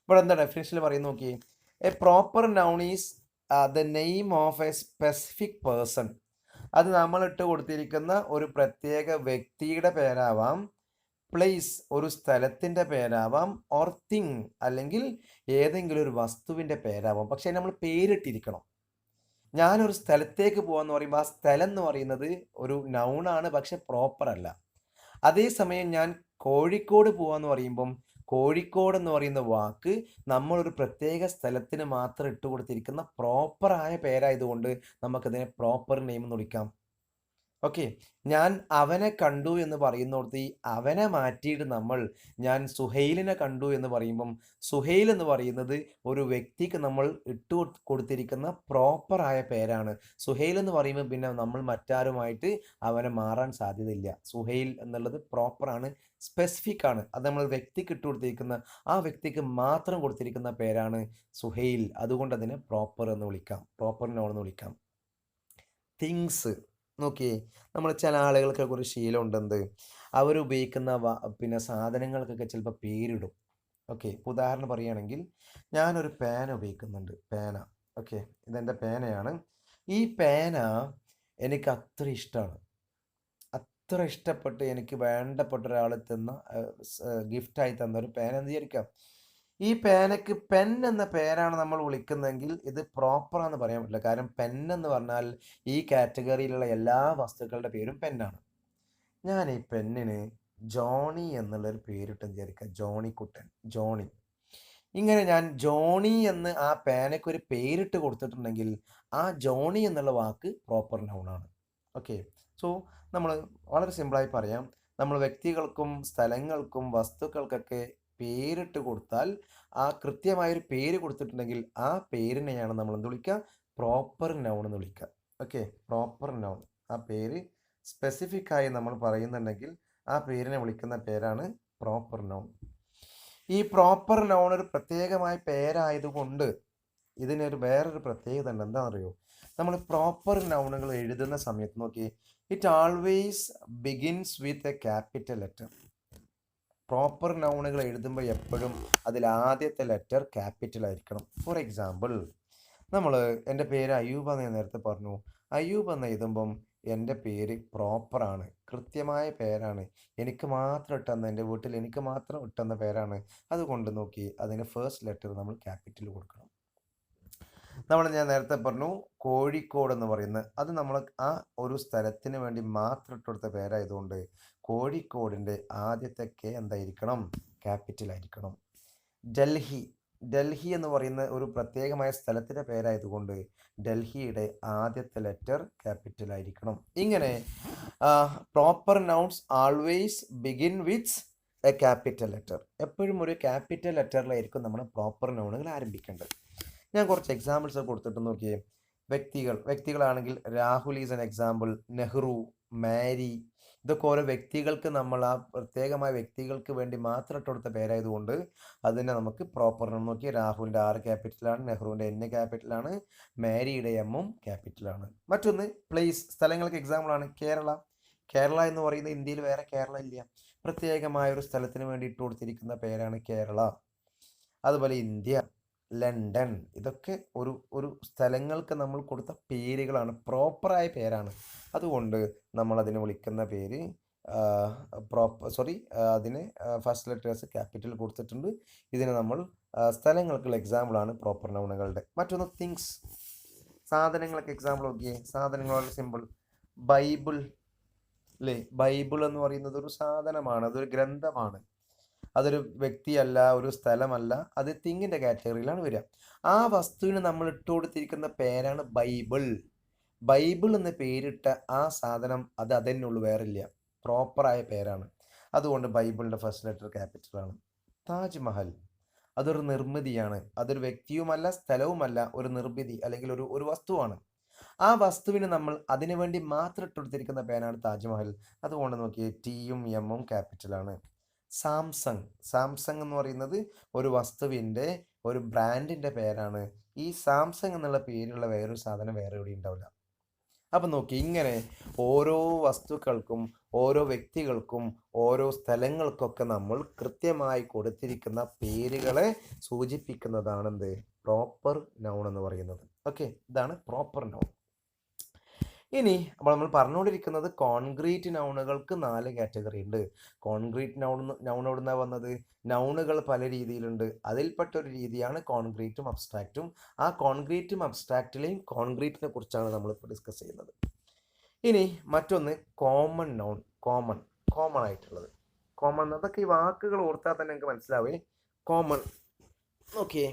ഇവിടെ എന്താ ഡെഫിനേഷനിൽ പറയുന്നത് നോക്കി. A proper noun is the name of A specific person. അത് നമ്മൾ ഇട്ട് കൊടുത്തിരിക്കുന്ന ഒരു പ്രത്യേക വ്യക്തിയുടെ പേരാവാം, പ്ലേസ് ഒരു സ്ഥലത്തിൻ്റെ പേരാവാം, ഓർ തിങ് അല്ലെങ്കിൽ ഏതെങ്കിലും ഒരു വസ്തുവിൻ്റെ പേരാവാം. പക്ഷേ നമ്മൾ പേരിട്ടിരിക്കണം. ഞാനൊരു സ്ഥലത്തേക്ക് പോകാന്ന് പറയുമ്പോൾ ആ സ്ഥലം എന്ന് പറയുന്നത് ഒരു നൗണാണ്, പക്ഷെ പ്രോപ്പർ അല്ല. അതേസമയം ഞാൻ കോഴിക്കോട് പോകാന്ന് പറയുമ്പം കോഴിക്കോട് എന്ന് പറയുന്ന വാക്ക് നമ്മളൊരു പ്രത്യേക സ്ഥലത്തിന് മാത്രം ഇട്ട് കൊടുത്തിരിക്കുന്ന പ്രോപ്പറായ പേരായതുകൊണ്ട് നമുക്കതിനെ പ്രോപ്പർ നെയിം എന്ന് വിളിക്കാം. ഓക്കെ, ഞാൻ അവനെ കണ്ടു എന്ന് പറയുന്നിടത്ത് ഈ അവനെ മാറ്റിയിട്ട് ഞാൻ സുഹൈലിനെ കണ്ടു എന്ന് പറയുമ്പം സുഹൈൽ എന്ന് പറയുന്നത് ഒരു വ്യക്തിക്ക് നമ്മൾ ഇട്ട് കൊടുത്തിരിക്കുന്ന പ്രോപ്പറായ പേരാണ്. സുഹൈൽ എന്ന് പറയുമ്പോൾ പിന്നെ നമ്മൾ മറ്റാരുമായിട്ട് അവനെ മാറാൻ സാധ്യതയില്ല. സുഹൈൽ എന്നുള്ളത് പ്രോപ്പറാണ്, സ്പെസിഫിക് ആണ്. അത് നമ്മൾ വ്യക്തിക്ക് ഇട്ട് കൊടുത്തിരിക്കുന്ന ആ വ്യക്തിക്ക് മാത്രം കൊടുത്തിരിക്കുന്ന പേരാണ് സുഹൈൽ. അതുകൊണ്ട് അതിനെ പ്രോപ്പർ എന്ന് വിളിക്കാം, പ്രോപ്പർ നൗൺ എന്ന് വിളിക്കാം. തിങ്സ് നോക്കിയേ, നമ്മൾ ചില ആളുകൾക്ക് ഒരു ശീലം ഉണ്ടെന്ത്, അവരുപയോഗിക്കുന്ന സാധനങ്ങൾക്കൊക്കെ ചിലപ്പോൾ പേരിടും. ഓക്കെ, ഉദാഹരണം പറയുകയാണെങ്കിൽ ഞാനൊരു പേന ഉപയോഗിക്കുന്നുണ്ട്. ഓക്കെ, ഇതെൻ്റെ പേനയാണ്. ഈ പേന എനിക്ക് അത്ര ഇഷ്ടമാണ്. അത്ര ഇഷ്ടപ്പെട്ട് എനിക്ക് വേണ്ടപ്പെട്ട ഒരാൾ തന്ന ഗിഫ്റ്റായി തന്ന ഒരു പേന എന്ന് വിചാരിക്കാം. ഈ പേനയ്ക്ക് പെൻ എന്ന പേരാണ് നമ്മൾ വിളിക്കുന്നതെങ്കിൽ ഇത് പ്രോപ്പറാന്ന് പറയാൻ പറ്റില്ല. കാരണം പെൻ എന്ന് പറഞ്ഞാൽ ഈ കാറ്റഗറിയിലുള്ള എല്ലാ വസ്തുക്കളുടെ പേരും പെന്നാണ്. ഞാൻ ഈ പെന്നിന് ജോണി എന്നുള്ളൊരു പേരിട്ടെന്ന് വിചാരിക്കാം. ജോണിക്കുട്ടൻ, ജോണി. ഇങ്ങനെ ഞാൻ ജോണി എന്ന് ആ പേനയ്ക്ക് ഒരു പേരിട്ട് കൊടുത്തിട്ടുണ്ടെങ്കിൽ ആ ജോണി എന്നുള്ള വാക്ക് പ്രോപ്പർ നൗണാണ്. ഓക്കെ, സോ നമ്മൾ വളരെ സിമ്പിളായി പറയാം. നമ്മൾ വ്യക്തികൾക്കും സ്ഥലങ്ങൾക്കും വസ്തുക്കൾക്കൊക്കെ പേരിട്ട് കൊടുത്താൽ ആ കൃത്യമായൊരു പേര് കൊടുത്തിട്ടുണ്ടെങ്കിൽ ആ പേരിനെയാണ് നമ്മൾ എന്ത് വിളിക്കുക? പ്രോപ്പർ നൗൺ എന്ന് വിളിക്കുക. Okay, proper noun. ആ പേര് സ്പെസിഫിക് ആയി നമ്മൾ പറയുന്നുണ്ടെങ്കിൽ ആ പേരിനെ വിളിക്കുന്ന പേരാണ് പ്രോപ്പർ നൗൺ. ഈ പ്രോപ്പർ നൗൺ ഒരു പ്രത്യേകമായ പേരായതുകൊണ്ട് ഇതിനൊരു വേറൊരു പ്രത്യേകത ഉണ്ട്. എന്താണെന്നറിയോ? നമ്മൾ പ്രോപ്പർ നൗണുകൾ എഴുതുന്ന സമയത്ത് നോക്കി, it always begins with a capital letter. Proper നൗണുകൾ എഴുതുമ്പോൾ എപ്പോഴും അതിൽ ആദ്യത്തെ ലെറ്റർ ക്യാപിറ്റൽ ആയിരിക്കണം. ഫോർ എക്സാമ്പിൾ, നമ്മൾ എൻ്റെ പേര് അയ്യൂബ് എന്ന് ഞാൻ നേരത്തെ പറഞ്ഞു. അയ്യൂബ് എന്ന് എഴുതുമ്പം എൻ്റെ പേര് പ്രോപ്പറാണ്, കൃത്യമായ പേരാണ്. എനിക്ക് മാത്രം ഇട്ടെന്ന, എൻ്റെ വീട്ടിൽ എനിക്ക് മാത്രം ഇട്ടെന്ന പേരാണ്. അതുകൊണ്ട് നോക്കി അതിന് ഫസ്റ്റ് ലെറ്റർ നമ്മൾ ക്യാപിറ്റൽ കൊടുക്കണം. ഞാൻ നേരത്തെ പറഞ്ഞു കോഴിക്കോട് എന്ന് പറയുന്നത്, അത് നമ്മൾ ആ ഒരു സ്ഥലത്തിന് വേണ്ടി മാത്രം ഇട്ടെടുത്ത പേരായതുകൊണ്ട് കോഴിക്കോടിൻ്റെ ആദ്യത്തെ കെ എന്തായിരിക്കണം? ക്യാപിറ്റൽ ആയിരിക്കണം. ഡൽഹി, ഡൽഹി എന്ന് പറയുന്ന ഒരു പ്രത്യേകമായ സ്ഥലത്തിൻ്റെ പേരായതുകൊണ്ട് ഡൽഹിയുടെ ആദ്യത്തെ ലെറ്റർ ക്യാപിറ്റൽ ആയിരിക്കണം. ഇങ്ങനെ proper nouns always begin with a capital letter. എപ്പോഴും ഒരു ക്യാപിറ്റൽ ലെറ്ററിലായിരിക്കും നമ്മൾ പ്രോപ്പർ നൗണുകൾ ആരംഭിക്കേണ്ടത്. ഞാൻ കുറച്ച് എക്സാമ്പിൾസ് കൊടുത്തിട്ട് നോക്കിയേ. വ്യക്തികളാണെങ്കിൽ Rahul is an example, Nehru, Mary, ഇതൊക്കെ ഓരോ വ്യക്തികൾക്ക് നമ്മൾ ആ പ്രത്യേകമായ വ്യക്തികൾക്ക് വേണ്ടി മാത്രം ഇട്ടുകൊടുത്ത പേരായതുകൊണ്ട് അതിനെ നമുക്ക് പ്രോപ്പർ നൗൺ നോക്കി. രാഹുലിൻ്റെ R ക്യാപിറ്റലാണ്, നെഹ്റുവിൻ്റെ N ക്യാപിറ്റലാണ്, മാരിയുടെ M ക്യാപിറ്റലാണ്. മറ്റൊന്ന് പ്ലേസ്, സ്ഥലങ്ങൾക്ക് എക്സാമ്പിളാണ് കേരള. കേരള എന്ന് പറയുന്നത് ഇന്ത്യയിൽ വേറെ കേരള ഇല്ല, പ്രത്യേകമായ ഒരു സ്ഥലത്തിന് വേണ്ടി ഇട്ട് കൊടുത്തിരിക്കുന്ന പേരാണ് കേരള. അതുപോലെ ഇന്ത്യ, ലണ്ടൻ, ഇതൊക്കെ ഒരു സ്ഥലങ്ങൾക്ക് നമ്മൾ കൊടുത്ത പേരുകളാണ്, പ്രോപ്പറായ പേരാണ്. അതുകൊണ്ട് നമ്മൾ അതിനെ വിളിക്കുന്ന പേര് അതിന് ഫസ്റ്റ് ലെറ്റേഴ്സ് ക്യാപിറ്റൽ കൊടുത്തിട്ടുണ്ട്. ഇതിന് നമ്മൾ സ്ഥലങ്ങൾക്കുള്ള എക്സാമ്പിളാണ് പ്രോപ്പർ നൗണുകളുടെ. മറ്റൊന്ന് തിങ്സ്, സാധനങ്ങൾക്ക് എക്സാമ്പിൾ നോക്കിയേ. സാധനങ്ങൾ വളരെ സിമ്പിൾ. ബൈബിൾ അല്ലേ? ബൈബിൾ എന്ന് പറയുന്നത് ഒരു സാധനമാണ്, അതൊരു ഗ്രന്ഥമാണ്, അതൊരു വ്യക്തിയല്ല, ഒരു സ്ഥലമല്ല, അത് തിങ്ങിൻ്റെ കാറ്റഗറിയിലാണ് വരിക. ആ വസ്തുവിന് നമ്മൾ ഇട്ട് കൊടുത്തിരിക്കുന്ന പേരാണ് ബൈബിൾ. ബൈബിൾ എന്ന് പേരിട്ട ആ സാധനം അത് അതന്നെയുള്ളൂ, വേറില്ല, പ്രോപ്പറായ പേരാണ്. അതുകൊണ്ട് ബൈബിളിൻ്റെ ഫസ്റ്റ് ലെറ്റർ ക്യാപിറ്റലാണ്. താജ്മഹൽ, അതൊരു നിർമ്മിതിയാണ്, അതൊരു വ്യക്തിയുമല്ല സ്ഥലവുമല്ല, ഒരു നിർമ്മിതി അല്ലെങ്കിൽ ഒരു വസ്തുവാണ്. ആ വസ്തുവിന് നമ്മൾ അതിനു വേണ്ടി മാത്രം ഇട്ട് കൊടുത്തിരിക്കുന്ന പേരാണ് താജ്മഹൽ. അതുകൊണ്ട് നോക്കിയേ T-യും M-ഉം ക്യാപിറ്റലാണ്. സാംസങ്, സാംസങ് എന്ന് പറയുന്നത് ഒരു വസ്തുവിൻ്റെ ഒരു ബ്രാൻഡിൻ്റെ പേരാണ്. ഈ സാംസങ് എന്നുള്ള പേരുള്ള വേറൊരു സാധനം വേറെ എവിടെ ഉണ്ടാവില്ല. അപ്പം നോക്കി, ഇങ്ങനെ ഓരോ വസ്തുക്കൾക്കും ഓരോ വ്യക്തികൾക്കും ഓരോ സ്ഥലങ്ങൾക്കൊക്കെ നമ്മൾ കൃത്യമായി കൊടുത്തിരിക്കുന്ന പേരുകളെ സൂചിപ്പിക്കുന്നതാണ് എന്ത്? പ്രോപ്പർ നൗൺ എന്ന് പറയുന്നത്. ഓക്കെ, ഇതാണ് പ്രോപ്പർ നൗൺ. ഇനി നമ്മൾ പറഞ്ഞുകൊണ്ടിരിക്കുന്നത് കോൺക്രീറ്റ് നൗണുകൾക്ക് 4 കാറ്റഗറി ഉണ്ട്. കോൺക്രീറ്റ് നൗൺ എവിടുന്നാണ് വന്നത്? നൗണുകൾ പല രീതിയിലുണ്ട്, അതിൽപ്പെട്ട ഒരു രീതിയാണ് കോൺക്രീറ്റും അബ്സ്ട്രാക്റ്റും. ആ കോൺക്രീറ്റും അബ്സ്ട്രാക്റ്റിലെയും കോൺക്രീറ്റിനെ കുറിച്ചാണ് നമ്മളിപ്പോൾ ഡിസ്കസ് ചെയ്യുന്നത്. ഇനി മറ്റൊന്ന് കോമൺ നൗൺ, കോമൺ ആയിട്ടുള്ളത്. കോമൺ, അതൊക്കെ ഈ വാക്കുകൾ ഓർത്താൽ തന്നെ നിങ്ങൾക്ക് മനസ്സിലാവേ. കോമൺ ഓക്കെ,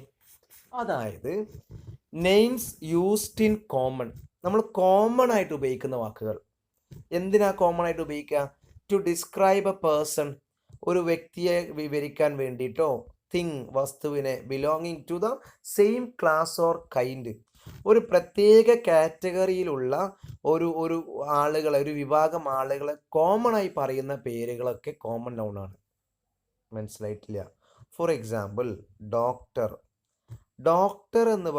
അതായത് നെയിംസ് യൂസ്ഡ് ഇൻ കോമൺ, നമ്മൾ കോമൺ ആയിട്ട് ഉപയോഗിക്കുന്ന വാക്കുകൾ. എന്തിനാ കോമൺ ആയിട്ട് ഉപയോഗിക്കുക? ടു ഡിസ്ക്രൈബ് എ പേഴ്സൺ, ഒരു വ്യക്തിയെ വിവരിക്കാൻ വേണ്ടിയിട്ടോ, തിങ്, വസ്തുവിനെ, belonging to the same class or kind, ഒരു പ്രത്യേക കാറ്റഗറിയിലുള്ള ഒരു ആളുകളെ, ഒരു വിഭാഗം ആളുകളെ കോമൺ ആയി പറയുന്ന പേരുകളൊക്കെ കോമൺ നൗൺ ആണ്. മനസ്സിലായിട്ടില്ല? ഫോർ എക്സാമ്പിൾ, ഡോക്ടർ എന്ന്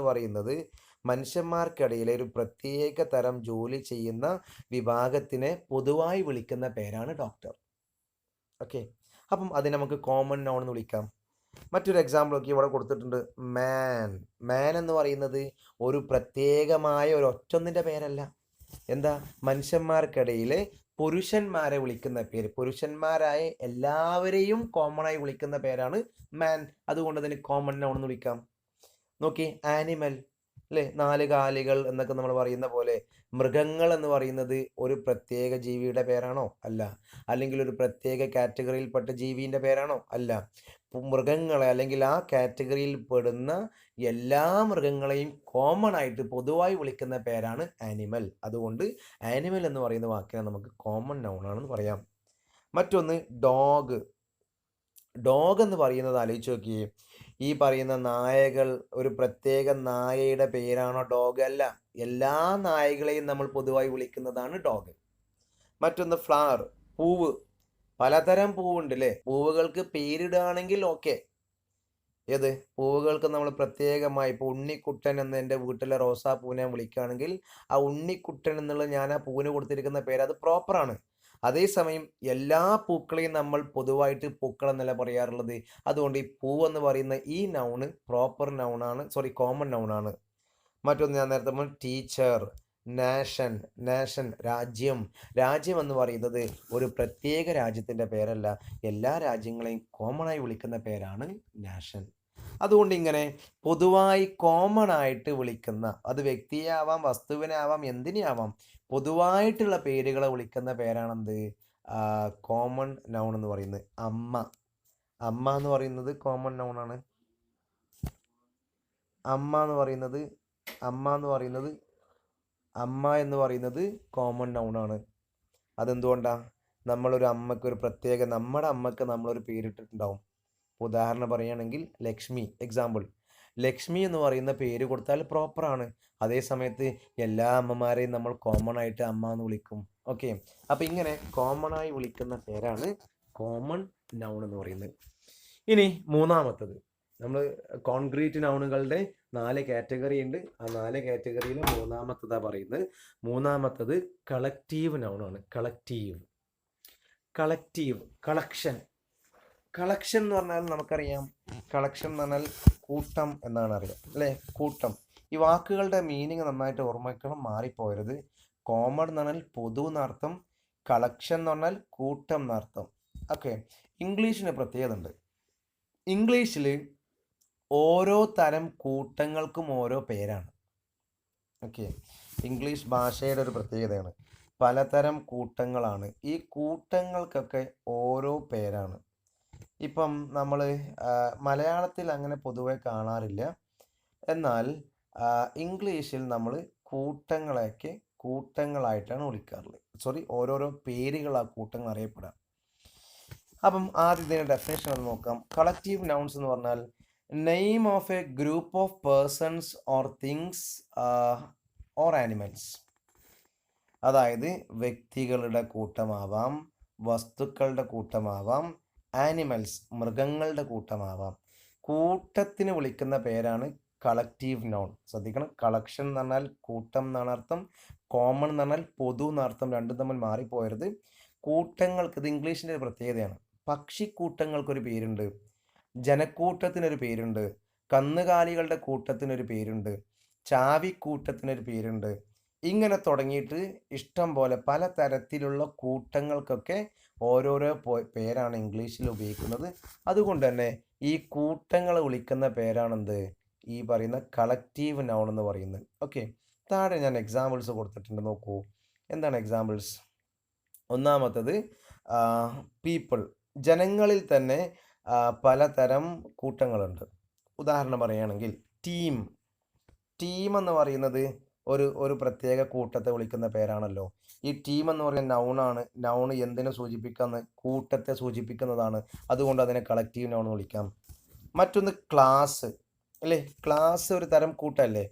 പറയുന്നത് മനുഷ്യന്മാർക്കിടയിലെ ഒരു പ്രത്യേക തരം ജോലി ചെയ്യുന്ന വിഭാഗത്തിനെ പൊതുവായി വിളിക്കുന്ന പേരാണ് ഡോക്ടർ. ഓക്കെ, അപ്പം അതിനെ നമുക്ക് കോമൺ നൗൺ എന്ന് വിളിക്കാം. മറ്റൊരു എക്സാമ്പിൾ നോക്കി ഇവിടെ കൊടുത്തിട്ടുണ്ട് മാൻ. മാൻ എന്ന് പറയുന്നത് ഒരു പ്രത്യേകമായ ഒരു ഒറ്റൊന്നിൻ്റെ പേരല്ല. എന്താ? മനുഷ്യന്മാർക്കിടയിലെ പുരുഷന്മാരെ വിളിക്കുന്ന പേര്. പുരുഷന്മാരായ എല്ലാവരെയും കോമൺ ആയി വിളിക്കുന്ന പേരാണ് മാൻ. അതുകൊണ്ട് തന്നെ കോമൺ നൗൺ എന്ന് വിളിക്കാം. നോക്കി, ആനിമൽ അല്ലേ, 4 കാലികൾ എന്നൊക്കെ നമ്മൾ പറയുന്ന പോലെ മൃഗങ്ങൾ എന്ന് പറയുന്നത് ഒരു പ്രത്യേക ജീവിയുടെ പേരാണോ? അല്ല. അല്ലെങ്കിൽ ഒരു പ്രത്യേക കാറ്റഗറിയിൽപ്പെട്ട ജീവിൻ്റെ പേരാണോ? അല്ല. മൃഗങ്ങളെ അല്ലെങ്കിൽ ആ കാറ്റഗറിയിൽ പെടുന്ന എല്ലാ മൃഗങ്ങളെയും കോമൺ ആയിട്ട് പൊതുവായി വിളിക്കുന്ന പേരാണ് ആനിമൽ. അതുകൊണ്ട് ആനിമൽ എന്ന് പറയുന്ന വാക്കിനെ നമുക്ക് കോമൺ നൗൺ ആണെന്ന് പറയാം. മറ്റൊന്ന് ഡോഗ്. ഡോഗ് എന്ന് പറയുന്നത് ആലോചിച്ച് നോക്കിയേ, ഈ പറയുന്ന നായകൾ ഒരു പ്രത്യേക നായയുടെ പേരാണോ? ഡോഗ് അല്ല. എല്ലാ നായകളെയും നമ്മൾ പൊതുവായി വിളിക്കുന്നതാണ് ഡോഗ്. മറ്റൊന്ന് ഫ്ലവർ, പൂവ്. പലതരം പൂവുണ്ട് അല്ലേ? പൂവുകൾക്ക് പേരിടുകയാണെങ്കിൽ ഓക്കെ. ഏത് പൂവുകൾക്ക് നമ്മൾ പ്രത്യേകമായി ഇപ്പോൾ ഉണ്ണിക്കുട്ടൻ എന്ന് എൻ്റെ വീട്ടിലെ റോസാപ്പൂവിനെ വിളിക്കുകയാണെങ്കിൽ ആ ഉണ്ണിക്കുട്ടൻ എന്നുള്ള ഞാൻ ആ പൂവിന് കൊടുത്തിരിക്കുന്ന പേര് അത് പ്രോപ്പറാണ്. അതേസമയം എല്ലാ പൂക്കളെയും നമ്മൾ പൊതുവായിട്ട് പൂക്കൾ എന്നല്ല പറയാറുള്ളത്. അതുകൊണ്ട് ഈ പൂവ് എന്ന് പറയുന്ന ഈ നൗണ് പ്രോപ്പർ നൗണാണ്, സോറി കോമൺ നൗണാണ്. മറ്റൊന്ന് ഞാൻ നേരത്തെ പറഞ്ഞ ടീച്ചർ, നാഷൻ. നാഷൻ രാജ്യം. രാജ്യം എന്ന് പറയുന്നത് ഒരു പ്രത്യേക രാജ്യത്തിൻ്റെ പേരല്ല, എല്ലാ രാജ്യങ്ങളെയും കോമൺ ആയി വിളിക്കുന്ന പേരാണ് നാഷൻ. അതുകൊണ്ട് ഇങ്ങനെ പൊതുവായി കോമൺ ആയിട്ട് വിളിക്കുന്ന, അത് വ്യക്തിയെ ആവാം വസ്തുവിനെ ആവാം എന്തിനെ ആവാം, പൊതുവായിട്ടുള്ള പേരുകളെ വിളിക്കുന്ന പേരാണെന്ത്? കോമൺ നൗൺ എന്ന് പറയുന്നത്. അമ്മ. അമ്മ എന്ന് പറയുന്നത് കോമൺ നൗണാണ്. അമ്മ എന്ന് പറയുന്നത് കോമൺ നൗണാണ്. അതെന്തുകൊണ്ടാണ്? നമ്മളൊരു അമ്മയ്ക്ക് ഒരു പ്രത്യേക, നമ്മുടെ അമ്മയ്ക്ക് നമ്മളൊരു പേരിട്ടിട്ടുണ്ടാവും. ഉദാഹരണം പറയുകയാണെങ്കിൽ ലക്ഷ്മി. എക്സാമ്പിൾ, ലക്ഷ്മി എന്ന് പറയുന്ന പേര് കൊടുത്താൽ പ്രോപ്പറാണ്. അതേ സമയത്ത് എല്ലാ അമ്മമാരെയും നമ്മൾ കോമൺ ആയിട്ട് അമ്മ എന്ന് വിളിക്കും. ഓക്കെ, അപ്പം ഇങ്ങനെ കോമൺ ആയി വിളിക്കുന്ന പേരാണ് കോമൺ നൗൺ എന്ന് പറയുന്നത്. ഇനി മൂന്നാമത്തത്, നമ്മൾ കോൺക്രീറ്റ് നൗണുകളുടെ 4 കാറ്റഗറി ഉണ്ട്. ആ 4 കാറ്റഗറിയിൽ മൂന്നാമത്തതാണ് പറയുന്നത്. മൂന്നാമത്തത് കളക്റ്റീവ് നൗണാണ്. Collective, collection. കളക്ഷൻ എന്ന് പറഞ്ഞാൽ നമുക്കറിയാം, കളക്ഷൻ എന്ന് പറഞ്ഞാൽ കൂട്ടം എന്നാണ് അറിയാം അല്ലേ? കൂട്ടം. ഈ വാക്കുകളുടെ മീനിങ് നന്നായിട്ട് ഓർമ്മിക്കണം, മാറിപ്പോയരുത്. കോമൺ എന്ന് പറഞ്ഞാൽ പൊതു എന്നർത്ഥം, കളക്ഷൻ എന്ന് പറഞ്ഞാൽ കൂട്ടം എന്നർത്ഥം. ഓക്കെ, ഇംഗ്ലീഷിന് പ്രത്യേകത ഉണ്ട്. ഇംഗ്ലീഷിൽ ഓരോ തരം കൂട്ടങ്ങൾക്കും ഓരോ പേരാണ്. ഓക്കെ, ഇംഗ്ലീഷ് ഭാഷയുടെ ഒരു പ്രത്യേകതയാണ്. പലതരം കൂട്ടങ്ങളാണ്. ഈ കൂട്ടങ്ങൾക്കൊക്കെ ഓരോ പേരാണ്. ഇപ്പം നമ്മൾ മലയാളത്തിൽ അങ്ങനെ പൊതുവെ കാണാറില്ല. എന്നാൽ ഇംഗ്ലീഷിൽ നമ്മൾ കൂട്ടങ്ങളെയൊക്കെ കൂട്ടങ്ങളായിട്ടാണ് വിളിക്കാറുള്ളത്. സോറി, ഓരോരോ പേരുകൾ ആ കൂട്ടങ്ങൾ അറിയപ്പെടാം. അപ്പം ആദ്യം ഇതിൻ്റെ ഡെഫിനേഷൻ ഒന്ന് നോക്കാം. കളക്റ്റീവ് നൗൺസ് എന്ന് പറഞ്ഞാൽ name of a group of persons or things or animals. അതായത് വ്യക്തികളുടെ കൂട്ടമാവാം, വസ്തുക്കളുടെ കൂട്ടമാവാം, ആനിമൽസ് മൃഗങ്ങളുടെ കൂട്ടമാവാം. കൂട്ടത്തിന് വിളിക്കുന്ന പേരാണ് കളക്റ്റീവ് നൗൺ. ശ്രദ്ധിക്കണം, കളക്ഷൻ എന്ന് പറഞ്ഞാൽ കൂട്ടം എന്നാണ് അർത്ഥം, കോമൺ എന്ന് പറഞ്ഞാൽ പൊതു എന്നർത്ഥം. രണ്ടും തമ്മിൽ മാറിപ്പോയരുത്. കൂട്ടങ്ങൾക്ക്, ഇത് ഇംഗ്ലീഷിൻ്റെ ഒരു പ്രത്യേകതയാണ്. പക്ഷിക്കൂട്ടങ്ങൾക്കൊരു പേരുണ്ട്, ജനക്കൂട്ടത്തിനൊരു പേരുണ്ട്, കന്നുകാലികളുടെ കൂട്ടത്തിനൊരു പേരുണ്ട്, ചാവിക്കൂട്ടത്തിനൊരു പേരുണ്ട്. ഇങ്ങനെ തുടങ്ങിയിട്ട് ഇഷ്ടം പോലെ പലതരത്തിലുള്ള കൂട്ടങ്ങൾക്കൊക്കെ ഓരോരോ പേരാണ് ഇംഗ്ലീഷിൽ ഉപയോഗിക്കുന്നത്. അതുകൊണ്ട് തന്നെ ഈ കൂട്ടങ്ങൾ വിളിക്കുന്ന പേരാണെന്ത്? ഈ പറയുന്ന കളക്റ്റീവ് നൗൺ എന്ന് പറയുന്നത്. ഓക്കെ, താഴെ ഞാൻ എക്സാമ്പിൾസ് കൊടുത്തിട്ടുണ്ട്, നോക്കൂ. എന്താണ് എക്സാമ്പിൾസ്? ഒന്നാമത്തത് പീപ്പിൾ. ജനങ്ങളിൽ തന്നെ പലതരം കൂട്ടങ്ങളുണ്ട്. ഉദാഹരണം പറയുകയാണെങ്കിൽ ടീം. ടീം എന്ന് പറയുന്നത് ഒരു പ്രത്യേക കൂട്ടത്തെ വിളിക്കുന്ന പേരാണല്ലോ. ഈ ടീം എന്ന് പറയുന്ന നൗണാണ്. നൗൺ എന്തിനെ സൂചിപ്പിക്കാന്ന്? കൂട്ടത്തെ സൂചിപ്പിക്കുന്നതാണ്. അതുകൊണ്ട് അതിനെ കളക്റ്റീവ് നൗൺ വിളിക്കാം. മറ്റൊന്ന് ക്ലാസ് അല്ലേ? ക്ലാസ് ഒരു തരം കൂട്ടമല്ലേ?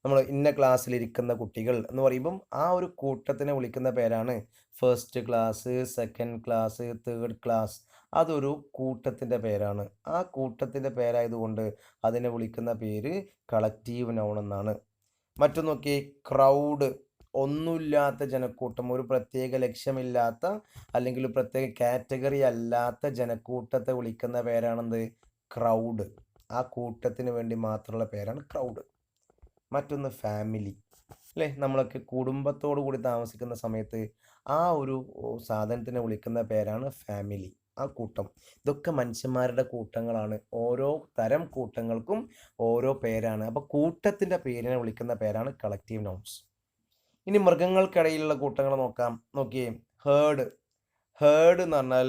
നമ്മൾ ഇന്ന ക്ലാസ്സിലിരിക്കുന്ന കുട്ടികൾ എന്ന് പറയുമ്പം ആ ഒരു കൂട്ടത്തിനെ വിളിക്കുന്ന പേരാണ് first class, second class, third class. അതൊരു കൂട്ടത്തിൻ്റെ പേരാണ്. ആ കൂട്ടത്തിൻ്റെ പേരായതുകൊണ്ട് അതിനെ വിളിക്കുന്ന പേര് കളക്റ്റീവ് നൗൺ എന്നാണ്. മറ്റൊന്ന് നോക്കി, ക്രൗഡ്. ഒന്നുമില്ലാത്ത ജനക്കൂട്ടം, ഒരു പ്രത്യേക ലക്ഷ്യമില്ലാത്ത അല്ലെങ്കിൽ ഒരു പ്രത്യേക കാറ്റഗറി അല്ലാത്ത ജനക്കൂട്ടത്തെ വിളിക്കുന്ന പേരാണെന്ത്? ക്രൗഡ്, ആ കൂട്ടത്തിന് വേണ്ടി മാത്രമുള്ള പേരാണ് ക്രൗഡ്. മറ്റൊന്ന് ഫാമിലി, അല്ലേ? നമ്മളൊക്കെ കുടുംബത്തോടു കൂടി താമസിക്കുന്ന സമയത്ത് ആ ഒരു സാധനത്തിനെ വിളിക്കുന്ന പേരാണ് ഫാമിലി, ആ കൂട്ടം. ഇതൊക്കെ മനുഷ്യന്മാരുടെ കൂട്ടങ്ങളാണ്. ഓരോ തരം കൂട്ടങ്ങൾക്കും ഓരോ പേരാണ്. അപ്പോൾ കൂട്ടത്തിൻ്റെ പേരിനെ വിളിക്കുന്ന പേരാണ് കളക്റ്റീവ് നൗൺസ്. ഇനി മൃഗങ്ങൾക്കിടയിലുള്ള കൂട്ടങ്ങൾ നോക്കിയേ. ഹേർഡ്. ഹേർഡ് എന്ന് പറഞ്ഞാൽ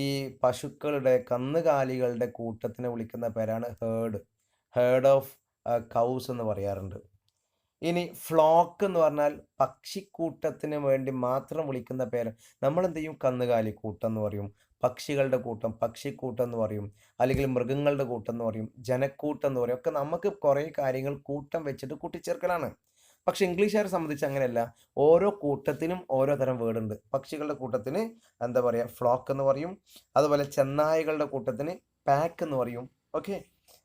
ഈ പശുക്കളുടെ കന്നുകാലികളുടെ കൂട്ടത്തിനെ വിളിക്കുന്ന പേരാണ് ഹേർഡ്. ഹേർഡ് ഓഫ് കൗസ് എന്ന് പറയാറുണ്ട്. ഇനി ഫ്ലോക്ക് എന്ന് പറഞ്ഞാൽ പക്ഷിക്കൂട്ടത്തിന് വേണ്ടി മാത്രം വിളിക്കുന്ന പേര്. നമ്മളെന്ത് ചെയ്യും? കന്നുകാലി കൂട്ടം എന്ന് പറയും, പക്ഷികളുടെ കൂട്ടം പക്ഷിക്കൂട്ടം എന്ന് പറയും, അല്ലെങ്കിൽ മൃഗങ്ങളുടെ കൂട്ടം എന്ന് പറയും, ജനക്കൂട്ടം എന്ന് പറയും. ഒക്കെ നമുക്ക് കുറേ കാര്യങ്ങൾ കൂട്ടം വെച്ചിട്ട് കൂട്ടിച്ചേർക്കലാണ്. പക്ഷെ ഇംഗ്ലീഷുകാരെ സംബന്ധിച്ച് അങ്ങനെയല്ല. ഓരോ കൂട്ടത്തിനും ഓരോ തരം വേർഡ് ഉണ്ട്. പക്ഷികളുടെ കൂട്ടത്തിന് എന്താ പറയുക? ഫ്ലോക്ക് എന്ന് പറയും. അതുപോലെ ചെന്നായകളുടെ കൂട്ടത്തിന് പാക്ക് എന്ന് പറയും. ഓക്കെ.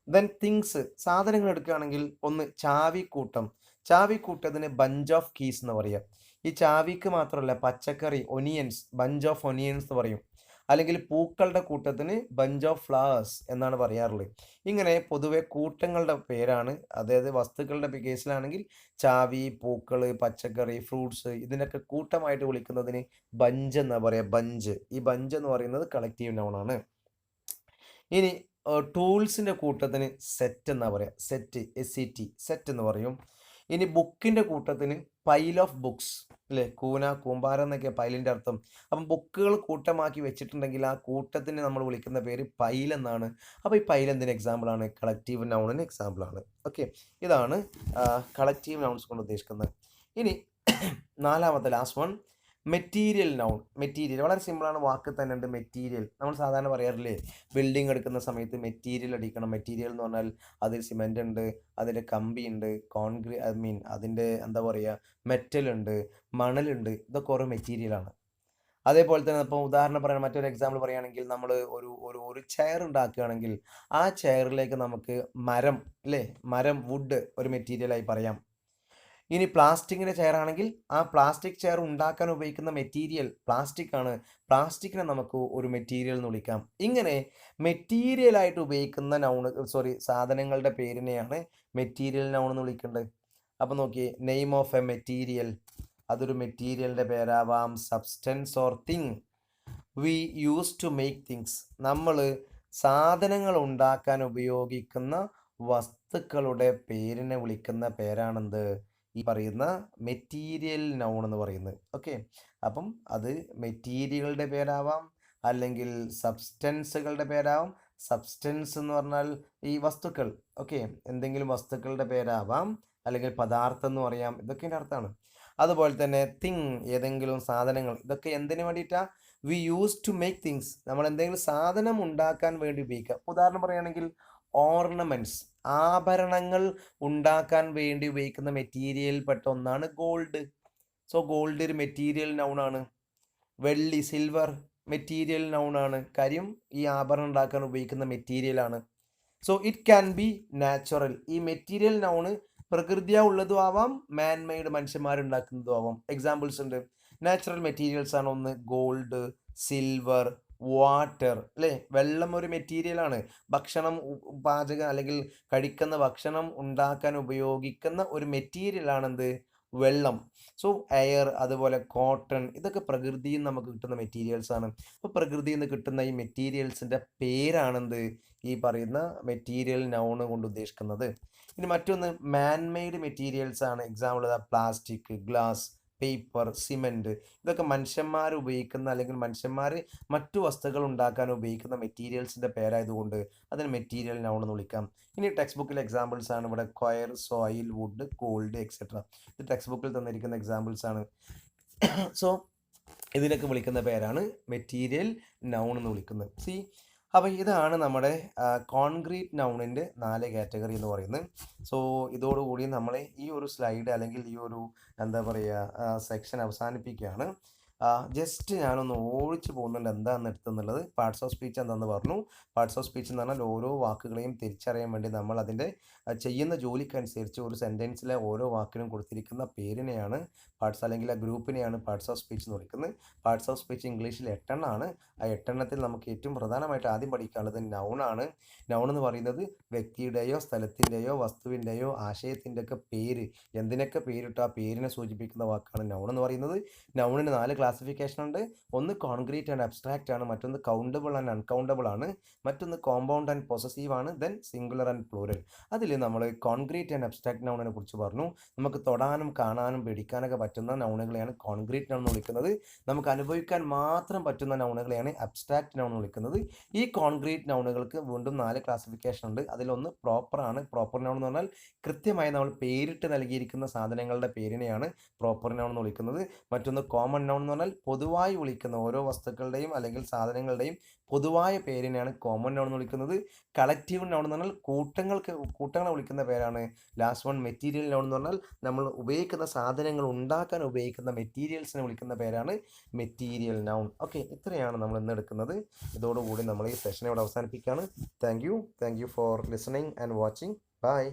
ദെൻ തിങ്സ്, സാധനങ്ങൾ എടുക്കുകയാണെങ്കിൽ ഒന്ന് ചാവിക്കൂട്ടം. ചാവിക്കൂട്ടത്തിന് ബഞ്ച് ഓഫ് കീസ് എന്ന് പറയുക. ഈ ചാവിക്ക് മാത്രമല്ല, പച്ചക്കറി ഒനിയൻസ്, ബഞ്ച് ഓഫ് ഒനിയൻസ് എന്ന് പറയും. അല്ലെങ്കിൽ പൂക്കളുടെ കൂട്ടത്തിന് ബഞ്ച് ഓഫ് ഫ്ലവേഴ്സ് എന്നാണ് പറയാറുള്ളത്. ഇങ്ങനെ പൊതുവെ കൂട്ടങ്ങളുടെ പേരാണ്. അതായത് വസ്തുക്കളുടെ കേസിലാണെങ്കിൽ ചാവി, പൂക്കൾ, പച്ചക്കറി, ഫ്രൂട്ട്സ്, ഇതിനൊക്കെ കൂട്ടമായിട്ട് വിളിക്കുന്നതിന് ബഞ്ച് എന്നാ പറയുക. ബഞ്ച്. ഈ ബഞ്ച് എന്ന് പറയുന്നത് കളക്റ്റീവ് നൗൺ ആണ്. ഇനി ടൂൾസിൻ്റെ കൂട്ടത്തിന് സെറ്റ് എന്നാ പറയുക. സെറ്റ്, SET, സെറ്റ് എന്ന് പറയും. ഇനി ബുക്കിൻ്റെ കൂട്ടത്തിന് പൈൽ ഓഫ് ബുക്സ്, അല്ലേ? കൂമ്പാരം എന്നൊക്കെ പൈലിൻ്റെ അർത്ഥം. അപ്പം ബുക്കുകൾ കൂട്ടമാക്കി വെച്ചിട്ടുണ്ടെങ്കിൽ ആ കൂട്ടത്തിന് നമ്മൾ വിളിക്കുന്ന പേര് പൈൽ എന്നാണ്. അപ്പോൾ ഈ പൈൽ എന്തിന് എക്സാമ്പിളാണ്? കളക്റ്റീവ് നൗണിന് എക്സാമ്പിളാണ്. ഓക്കെ. ഇതാണ് കളക്റ്റീവ് നൗൺസ് കൊണ്ട് ഉദ്ദേശിക്കുന്നത്. ഇനി നാലാമത്തെ last one, material noun. Material വളരെ സിമ്പിളാണ്, വാക്ക് തന്നെ ഉണ്ട്. മെറ്റീരിയൽ നമ്മൾ സാധാരണ പറയാറില്ലേ, ബിൽഡിംഗ് എടുക്കുന്ന സമയത്ത് മെറ്റീരിയൽ അടിക്കണം. മെറ്റീരിയൽ എന്ന് പറഞ്ഞാൽ അതിൽ സിമെൻ്റ് ഉണ്ട്, അതിൻ്റെ കമ്പി ഉണ്ട്, അതിൻ്റെ എന്താ പറയുക, മെറ്റൽ ഉണ്ട്, മണലുണ്ട്. ഇതൊക്കെ ഓരോ മെറ്റീരിയലാണ്. അതേപോലെ തന്നെ ഇപ്പോൾ ഉദാഹരണം പറയാൻ മറ്റൊരു എക്സാമ്പിൾ പറയുകയാണെങ്കിൽ, നമ്മൾ ഒരു ഒരു ഒരു ചെയർ ഉണ്ടാക്കുകയാണെങ്കിൽ ആ ചെയറിലേക്ക് നമുക്ക് മരം, അല്ലേ? മരം, വുഡ് ഒരു മെറ്റീരിയലായി പറയാം. ഇനി പ്ലാസ്റ്റിക്കിൻ്റെ ചെയർ ആണെങ്കിൽ ആ പ്ലാസ്റ്റിക് ചെയർ ഉണ്ടാക്കാൻ ഉപയോഗിക്കുന്ന മെറ്റീരിയൽ പ്ലാസ്റ്റിക് ആണ്. പ്ലാസ്റ്റിക്കിനെ നമുക്ക് ഒരു മെറ്റീരിയൽ എന്ന് വിളിക്കാം. ഇങ്ങനെ മെറ്റീരിയലായിട്ട് ഉപയോഗിക്കുന്ന സാധനങ്ങളുടെ പേരിനെയാണ് മെറ്റീരിയൽ നൗൺ എന്ന് വിളിക്കേണ്ടത്. അപ്പോൾ നോക്കിയേ, നെയിം ഓഫ് എ മെറ്റീരിയൽ, അതൊരു മെറ്റീരിയലിൻ്റെ പേരാവാം. Substance or thing we use to make things, നമ്മൾ സാധനങ്ങൾ ഉണ്ടാക്കാൻ ഉപയോഗിക്കുന്ന വസ്തുക്കളുടെ പേരിനെ വിളിക്കുന്ന പേരാണെന്ത്? ഈ പറയുന്ന മെറ്റീരിയൽ നൗൺ എന്ന് പറയുന്നത്. ഓക്കെ. അപ്പം അത് മെറ്റീരിയലുകളുടെ പേരാവാം, അല്ലെങ്കിൽ സബ്സ്റ്റൻസുകളുടെ പേരാവാം. സബ്സ്റ്റൻസ് എന്ന് പറഞ്ഞാൽ ഈ വസ്തുക്കൾ. ഓക്കെ. എന്തെങ്കിലും വസ്തുക്കളുടെ പേരാവാം, അല്ലെങ്കിൽ പദാർത്ഥം എന്ന് പറയാം. ഇതൊക്കെ എൻ്റെ അർത്ഥമാണ്. അതുപോലെ തന്നെ തിങ്, ഏതെങ്കിലും സാധനങ്ങൾ. ഇതൊക്കെ എന്തിനു വേണ്ടിയിട്ടാണ്? We use to make things, നമ്മൾ എന്തെങ്കിലും സാധനം ഉണ്ടാക്കാൻ വേണ്ടി ഉപയോഗിക്കാം. ഉദാഹരണം പറയുകയാണെങ്കിൽ ഓർണമെൻറ്റ്സ്, ആഭരണങ്ങൾ ഉണ്ടാക്കാൻ വേണ്ടി ഉപയോഗിക്കുന്ന മെറ്റീരിയൽ പെട്ട ഒന്നാണ് ഗോൾഡ്. സോ ഗോൾഡ് ഒരു മെറ്റീരിയൽ നൗണാണ്. വെള്ളി, സിൽവർ മെറ്റീരിയൽ നൗണാണ്. കാര്യം ഈ ആഭരണം ഉണ്ടാക്കാൻ ഉപയോഗിക്കുന്ന മെറ്റീരിയലാണ്. So it can be natural. ഈ മെറ്റീരിയൽ നൗണ് പ്രകൃതിയാ ഉള്ളതും ആവാം, മാൻ മെയ്ഡ് മനുഷ്യന്മാരുണ്ടാക്കുന്നതും ആവാം. എക്സാമ്പിൾസ് ഉണ്ട്. നാച്ചുറൽ മെറ്റീരിയൽസ് ആണ് ഒന്ന് ഗോൾഡ്, സിൽവർ, വാട്ടർ, അല്ലേ? വെള്ളം ഒരു മെറ്റീരിയലാണ്. ഭക്ഷണം പാചകം അല്ലെങ്കിൽ കഴിക്കുന്ന ഭക്ഷണം ഉണ്ടാക്കാൻ ഉപയോഗിക്കുന്ന ഒരു മെറ്റീരിയലാണെന്ത്? വെള്ളം. സോ എയർ, അതുപോലെ കോട്ടൺ, ഇതൊക്കെ പ്രകൃതിയിൽ നിന്ന് നമുക്ക് കിട്ടുന്ന മെറ്റീരിയൽസ് ആണ്. അപ്പോൾ പ്രകൃതിയിൽ നിന്ന് കിട്ടുന്ന ഈ മെറ്റീരിയൽസിൻ്റെ പേരാണെന്ത്? ഈ പറയുന്ന മെറ്റീരിയൽ നൗൺ കൊണ്ട് ഉദ്ദേശിക്കുന്നത്. ഇനി മറ്റൊന്ന് മാൻ മെയ്ഡ് മെറ്റീരിയൽസ് ആണ്. Example plastic, glass, paper, cement. ഇതൊക്കെ മനുഷ്യന്മാർ ഉപയോഗിക്കുന്ന, അല്ലെങ്കിൽ മനുഷ്യന്മാർ മറ്റു വസ്തുക്കൾ ഉണ്ടാക്കാൻ ഉപയോഗിക്കുന്ന മെറ്റീരിയൽസിൻ്റെ പേരായതുകൊണ്ട് അതിന് മെറ്റീരിയൽ നൗൺ എന്ന് വിളിക്കാം. ഇനി ടെക്സ്റ്റ് ബുക്കിലെ എക്സാമ്പിൾസ് ആണ് ഇവിടെ coir, soil, wood, gold, etcetera. ഇത് ടെക്സ്റ്റ് ബുക്കിൽ തന്നിരിക്കുന്ന എക്സാമ്പിൾസ് ആണ്. സോ ഇതിനൊക്കെ വിളിക്കുന്ന പേരാണ് മെറ്റീരിയൽ നൗൺ എന്ന് വിളിക്കുന്നത്. അപ്പോൾ ഇതാണ് നമ്മുടെ കോൺക്രീറ്റ് നൗണിൻ്റെ 4 കാറ്റഗറി എന്ന് പറയുന്നത്. സോ ഇതോടുകൂടി നമ്മൾ ഈ ഒരു സ്ലൈഡ് അല്ലെങ്കിൽ ഈ ഒരു എന്താ പറയുക സെക്ഷൻ അവസാനിപ്പിക്കുകയാണ്. ജസ്റ്റ് ഞാനൊന്ന് ഓടിച്ചു പോകുന്നുണ്ട് എന്താണെന്ന് എടുത്തെന്നുള്ളത്. പാർട്സ് ഓഫ് സ്പീച്ച് എന്താണെന്ന് പറഞ്ഞു. പാർട്സ് ഓഫ് സ്പീച്ച് എന്ന് പറഞ്ഞാൽ ഓരോ വാക്കുകളെയും തിരിച്ചറിയാൻ വേണ്ടി നമ്മൾ അതിൻ്റെ ചെയ്യുന്ന ജോലിക്കനുസരിച്ച് ഒരു സെൻറ്റൻസിലെ ഓരോ വാക്കിനും കൊടുത്തിരിക്കുന്ന പേരിനെയാണ് പാർട്സ്, അല്ലെങ്കിൽ ആ ഗ്രൂപ്പിനെയാണ് പാർട്സ് ഓഫ് സ്പീച്ച് എന്ന് വിളിക്കുന്നത്. പാർട്സ് ഓഫ് സ്പീച്ച് ഇംഗ്ലീഷിൽ 8 ആ 8 നമുക്ക് ഏറ്റവും പ്രധാനമായിട്ട് ആദ്യം പഠിക്കാനുള്ളത് നൗണാണ്. നൗൺ എന്ന് പറയുന്നത് വ്യക്തിയുടെയോ സ്ഥലത്തിൻ്റെയോ വസ്തുവിൻ്റെയോ ആശയത്തിൻ്റെയൊക്കെ പേര്, എന്തിനൊക്കെ പേരിട്ടോ ആ പേരിനെ സൂചിപ്പിക്കുന്ന വാക്കാണ് നൗൺ എന്ന് പറയുന്നത്. നൗണിന് 4 ക്ലാസിഫിക്കേഷൻ ഉണ്ട്. ഒന്ന് കോൺക്രീറ്റ് ആൻഡ് അബ്സ്ട്രാക്റ്റ് ആണ്, മറ്റൊന്ന് കൗണ്ടബിൾ ആൻഡ് അൺകൗണ്ടബിൾ ആണ്, മറ്റൊന്ന് കോമ്പൗണ്ട് ആൻഡ് പൊസസീവ് ആണ്, ദെൻ സിംഗുലർ ആൻഡ് പ്ലൂറൽ. അതിൽ നമ്മൾ കോൺക്രീറ്റ് ആൻഡ് അബ്സ്ട്രാക്റ്റ് നൗണിനെ കുറിച്ച് പറഞ്ഞു. നമുക്ക് തൊടാനും കാണാനും പിടിക്കാനൊക്കെ പറ്റുന്ന നൗണുകളെയാണ് കോൺക്രീറ്റ് നൗൺ എന്ന് വിളിക്കുന്നത്. നമുക്ക് അനുഭവിക്കാൻ മാത്രം പറ്റുന്ന നൗണുകളെയാണ് അബ്സ്ട്രാക്റ്റ് നൗൺ എന്ന് വിളിക്കുന്നത്. ഈ കോൺക്രീറ്റ് നൗണുകൾക്ക് വീണ്ടും 4 ക്ലാസിഫിക്കേഷൻ ഉണ്ട്. അതിലൊന്ന് പ്രോപ്പർ ആണ്. പ്രോപ്പർ നൗൺ എന്ന് പറഞ്ഞാൽ കൃത്യമായി നമ്മൾ പേരിട്ട് നൽകിയിരിക്കുന്ന സാധനങ്ങളുടെ പേരിനെയാണ് പ്രോപ്പർ നൗൺ എന്ന് വിളിക്കുന്നത്. മറ്റൊന്ന് കോമൺ നൗൺ എന്ന് പറഞ്ഞാൽ പൊതുവായി വിളിക്കുന്ന ഓരോ വസ്തുക്കളുടെയും അല്ലെങ്കിൽ സാധനങ്ങളുടെയും പൊതുവായ പേരിനെയാണ് കോമൺ നൗൺ എന്ന് വിളിക്കുന്നത്. കളക്റ്റീവ് നൗൺ എന്ന് പറഞ്ഞാൽ കൂട്ടങ്ങളെ വിളിക്കുന്ന പേരാണ് ലാസ്റ്റ് വൺ. മെറ്റീരിയൽ നൗൺ എന്ന് പറഞ്ഞാൽ നമ്മൾ ഉപയോഗിക്കുന്ന സാധനങ്ങൾ ഉണ്ടാക്കാൻ ഉപയോഗിക്കുന്ന മെറ്റീരിയൽസിനെ വിളിക്കുന്ന പേരാണ് മെറ്റീരിയൽ നൗൺ. ഓക്കെ, ഇത്രയാണ് നമ്മൾ ഇന്ന് എടുക്കുന്നത്. ഇതോടുകൂടി നമ്മൾ ഈ സെഷൻ ഇവിടെ അവസാനിപ്പിക്കുകയാണ്. Thank you for listening and watching. By.